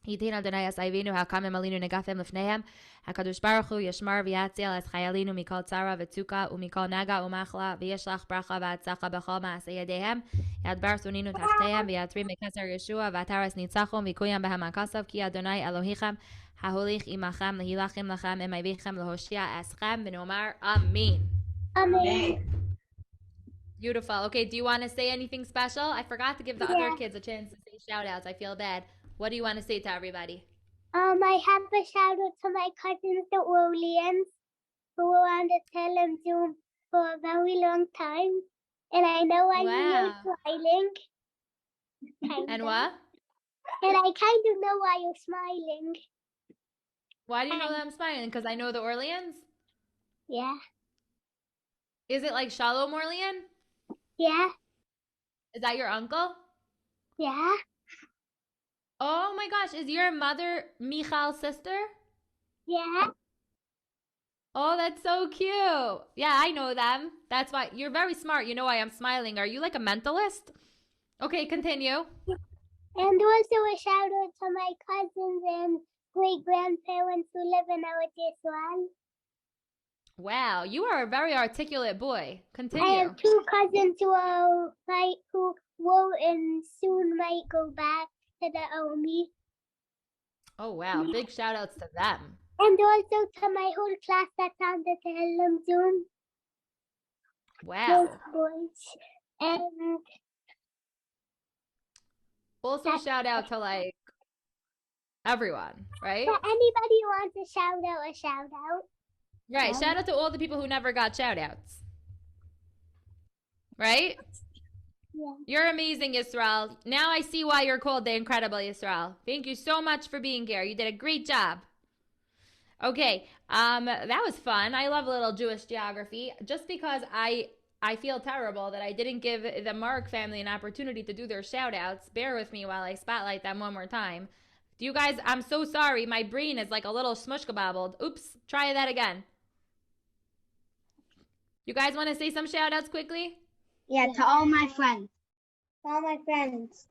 Yitin Adonai Asayvinu Ha'kamim Alinu Negafim Lefnehem HaKadosh Baruch Hu Yishmar V'Yatziel Es Chayalinu Mikol Tzara V'Tzuka U'Mikol Naga U'Machla V'Yishlach Bracha V'Atzacha B'Chol Ma'aseh Yedehem Yadbar Suninu Tachtehem V'Yatrim Mekeser Yeshua V'Ataras Nitzachum V'Kuyam Behem HaKasav Ki Adonai Elohichem Ha'holich Imachem Lehilachim Lachem Emayvichem Lehoshia Eschem V'Nomar Amen. Amen. Beautiful. Okay, do you want to say anything special? I forgot to give the other kids a chance to say shout outs. I feel bad. What do you want to say to everybody? I have a shout out to my cousins, the Orleans, who were on the Tehillim Zoom for a very long time. And I know why you're smiling. And what? And I kind of know why you're smiling. Why do you know that I'm smiling? Because I know the Orleans? Yeah. Is it like Shalom Orlean? Yeah. Is that your uncle? Yeah. Oh my gosh, is your mother Michal's sister? Yeah. Oh, that's so cute. Yeah, I know them. That's why you're very smart. You know why I'm smiling. Are you like a mentalist? Okay, continue. And also a shout out to my cousins and great grandparents who live in our Israel. Wow, you are a very articulate boy. Continue. I have 2 cousins who will and soon might go back to the army. Oh wow, big shout outs to them. And also to my whole class that's on the Tehillim Zoom. Wow. Those boys. And Also shout out to like everyone, right? to anybody who wants a shout out. Right. Shout out to all the people who never got shout outs. Right? Yeah. You're amazing, Yisrael. Now I see why you're called the InKredible Yisrael. Thank you so much for being here. You did a great job. Okay, that was fun. I love a little Jewish geography. Just because I I feel terrible that I didn't give the Mark family an opportunity to do their shout outs. Bear with me while I spotlight them one more time. You guys, I'm so sorry. My brain is like a little smushkabobbled. Oops, try that again. You guys want to say some shout outs quickly? Yeah, to all my friends. To all my friends.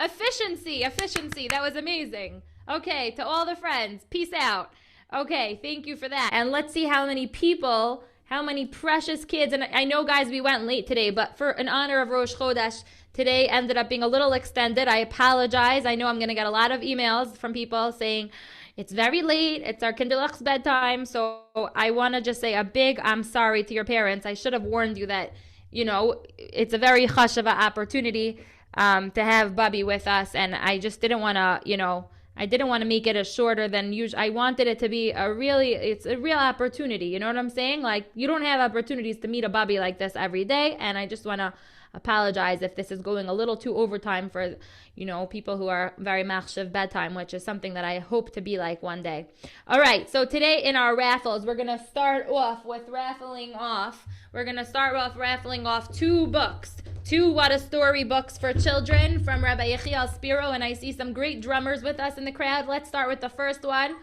Efficiency. That was amazing. Okay, to all the friends, peace out. Okay, thank you for that. And let's see how many people, how many precious kids, and I know, guys, we went late today, but for in honor of Rosh Chodesh, today ended up being a little extended. I apologize. I know I'm going to get a lot of emails from people saying, it's very late, it's our Kinderlach's bedtime, so I want to just say a big I'm sorry to your parents. I should have warned you that, you know, it's a very chashava opportunity to have Bubby with us, and I just didn't want to, you know, I didn't want to make it as shorter than usual. I wanted it to be it's a real opportunity. You know what I'm saying? Like, you don't have opportunities to meet a Bubby like this every day, and I just want to apologize if this is going a little too overtime for, you know, people who are very machshav bedtime, which is something that I hope to be like one day. All right, so today in our raffles, we're going to start off with raffling off. We're going to start off raffling off 2 books. 2 What a Story books for children from Rabbi Yechiel Spiro, and I see some great drummers with us in the crowd. Let's start with the first one.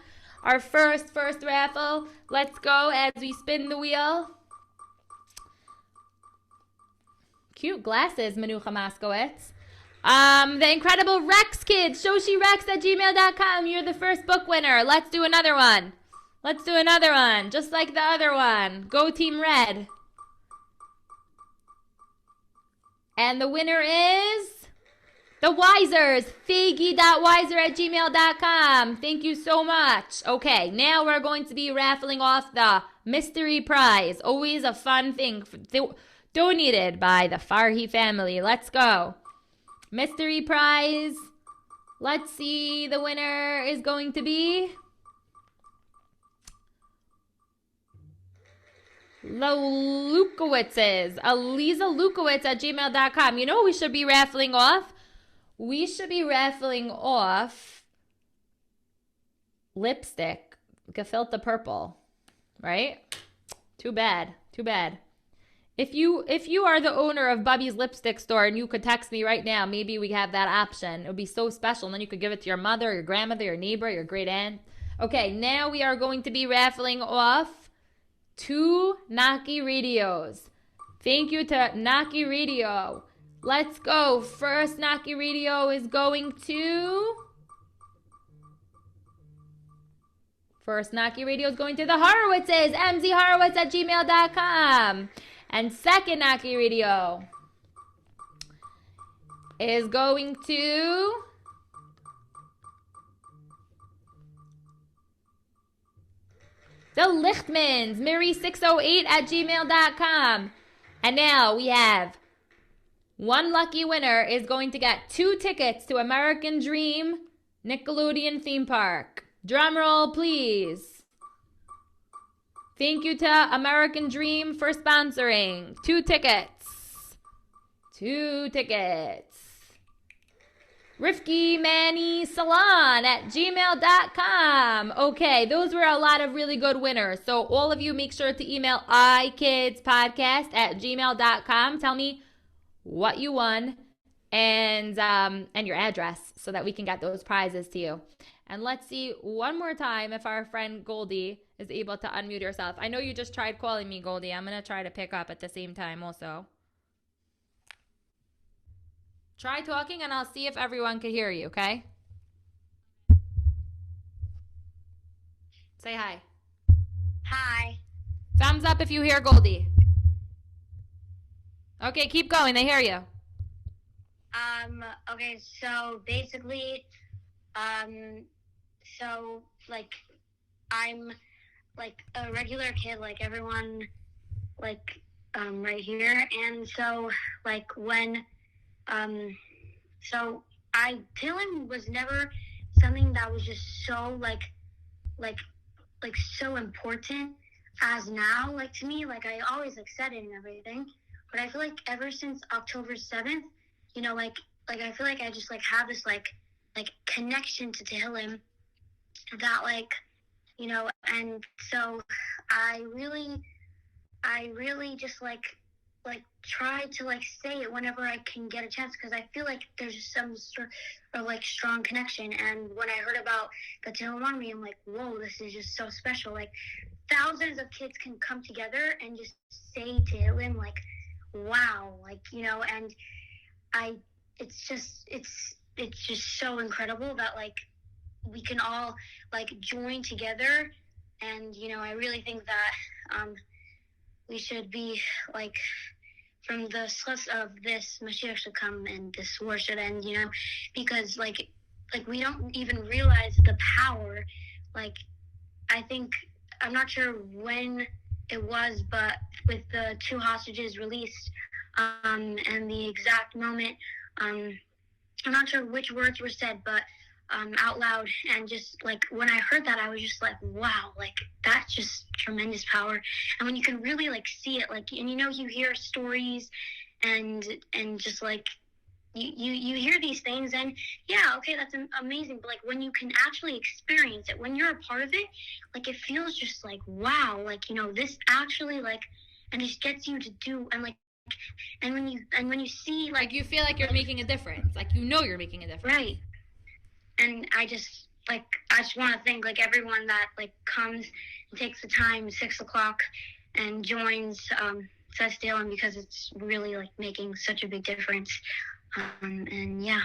Our first raffle. Let's go as we spin the wheel. Cute glasses, Manucha Moskowitz. The InKredible Rex Kids, ShoshiRex@gmail.com. You're the first book winner. Let's do another one. Just like the other one. Go Team Red. And the winner is the Wisers, fegi.wiser@gmail.com. Thank you so much. Okay, now we're going to be raffling off the mystery prize. Always a fun thing. Donated by the Farhi family. Let's go. Mystery prize. Let's see. The winner is going to be Lukowitz's. Aliza Lukowitz@gmail.com. You know what we should be raffling off? We should be raffling off lipstick. Gefilte purple. Right? Too bad. If you are the owner of Bubby's lipstick store and you could text me right now, maybe we have that option. It would be so special. And then you could give it to your mother, your grandmother, your neighbor, your great aunt. Okay, now we are going to be raffling off 2 Naki radios. Thank you to Naki Radio. Let's go. First Naki Radio is going to... First Naki Radio is going to the Horowitzes, mzhorowitz@gmail.com. And second Naki Radio is going to the Lichtmans, Miri608@gmail.com. And now we have one lucky winner is going to get 2 tickets to American Dream Nickelodeon theme park. Drum roll, please. Thank you to American Dream for sponsoring. 2 tickets. 2 tickets. Rifki Manny Salon @gmail.com. Okay, those were a lot of really good winners. So all of you make sure to email ikidspodcast@gmail.com. Tell me what you won and your address so that we can get those prizes to you. And let's see one more time if our friend Goldie is able to unmute herself. I know you just tried calling me, Goldie. I'm going to try to pick up at the same time also. Try talking and I'll see if everyone can hear you, okay? Say hi. Hi. Thumbs up if you hear Goldie. Okay, keep going. They hear you. Okay, so basically, so, like, I'm, like, a regular kid, like everyone, like, right here, and so, like, when, so Tehillim was never something that was just so, like, so important as now, like, to me, like, I always, like, said it and everything, but I feel like ever since October 7th, you know, like, I feel like I just, like, have this, like, connection to Tehillim that, like, you know, and so I really just, like, like try to like say it whenever I can get a chance, because I feel like there's just some sort of like strong connection. And when I heard about the Tehillim Army, I'm like, whoa, this is just so special. Like thousands of kids can come together and just say Tehillim, like, wow, like, you know, and it's just so incredible that like we can all like join together. And, you know, I really think that we should be like, from the source of this, Mashiach should come and this war should end, you know, because like we don't even realize the power. Like, I think, I'm not sure when it was, but with the 2 hostages released, and the exact moment, I'm not sure which words were said, but out loud, and just like when I heard that, I was just like, wow, like that's just tremendous power. And when you can really like see it, like, and you know, you hear stories and just like you hear these things, and yeah, okay, that's amazing, but like when you can actually experience it, when you're a part of it, like it feels just like, wow, like, you know, this actually like, and it just gets you to do, and like, and when you see like you feel like you're making a difference, like, you know, you're making a difference, right? And I just want to thank like everyone that like comes and takes the time 6 o'clock and joins says Tehillim, because it's really like making such a big difference. And yeah.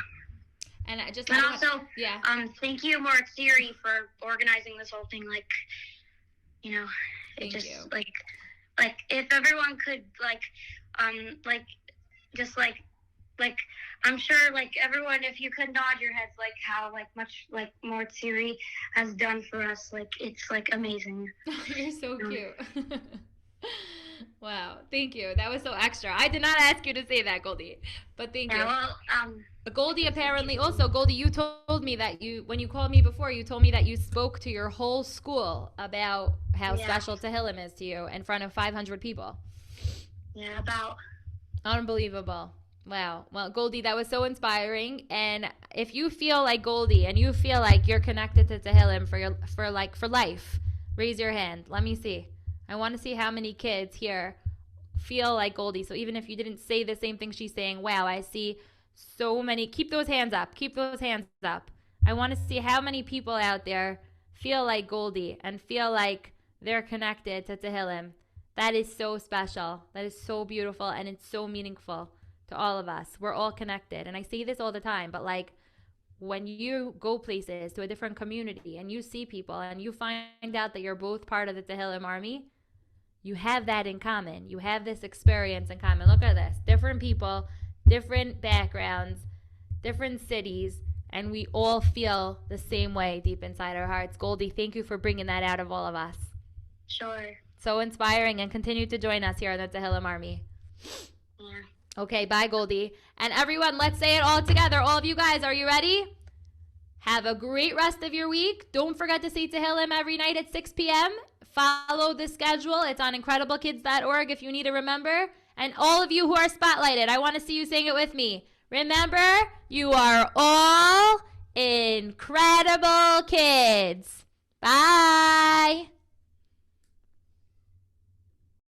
And I just, and also, yeah. Thank you, Mark Siri, for organizing this whole thing. Like, you know, it Thank just you. like if everyone could just I'm sure like everyone, if you could nod your heads, like how like much like Mort Siri has done for us, like it's like amazing. You're so cute. Wow, thank you. That was so extra. I did not ask you to say that, Goldie, but thank you. Well, Goldie, apparently also, Goldie, you told me that when you called me before, you told me that you spoke to your whole school about how special Tehillim is to you in front of 500 people. Yeah, about. Unbelievable. Wow. Well, Goldie, that was so inspiring. And if you feel like Goldie and you feel like you're connected to Tehillim for life, raise your hand. Let me see. I want to see how many kids here feel like Goldie. So even if you didn't say the same thing she's saying, wow, I see so many. Keep those hands up. Keep those hands up. I want to see how many people out there feel like Goldie and feel like they're connected to Tehillim. That is so special. That is so beautiful, and it's so meaningful to all of us. We're all connected. And I say this all the time, but like when you go places to a different community and you see people and you find out that you're both part of the Tehillim Army, you have that in common. You have this experience in common. Look at this. Different people, different backgrounds, different cities, and we all feel the same way deep inside our hearts. Goldie, thank you for bringing that out of all of us. Sure. So inspiring, and continue to join us here in the Tehillim Army. Yeah. Okay, bye, Goldie. And everyone, let's say it all together. All of you guys, are you ready? Have a great rest of your week. Don't forget to say Tehillim every night at 6 p.m. Follow the schedule. It's on InKredibleKids.org if you need to remember. And all of you who are spotlighted, I want to see you saying it with me. Remember, you are all incredible kids. Bye.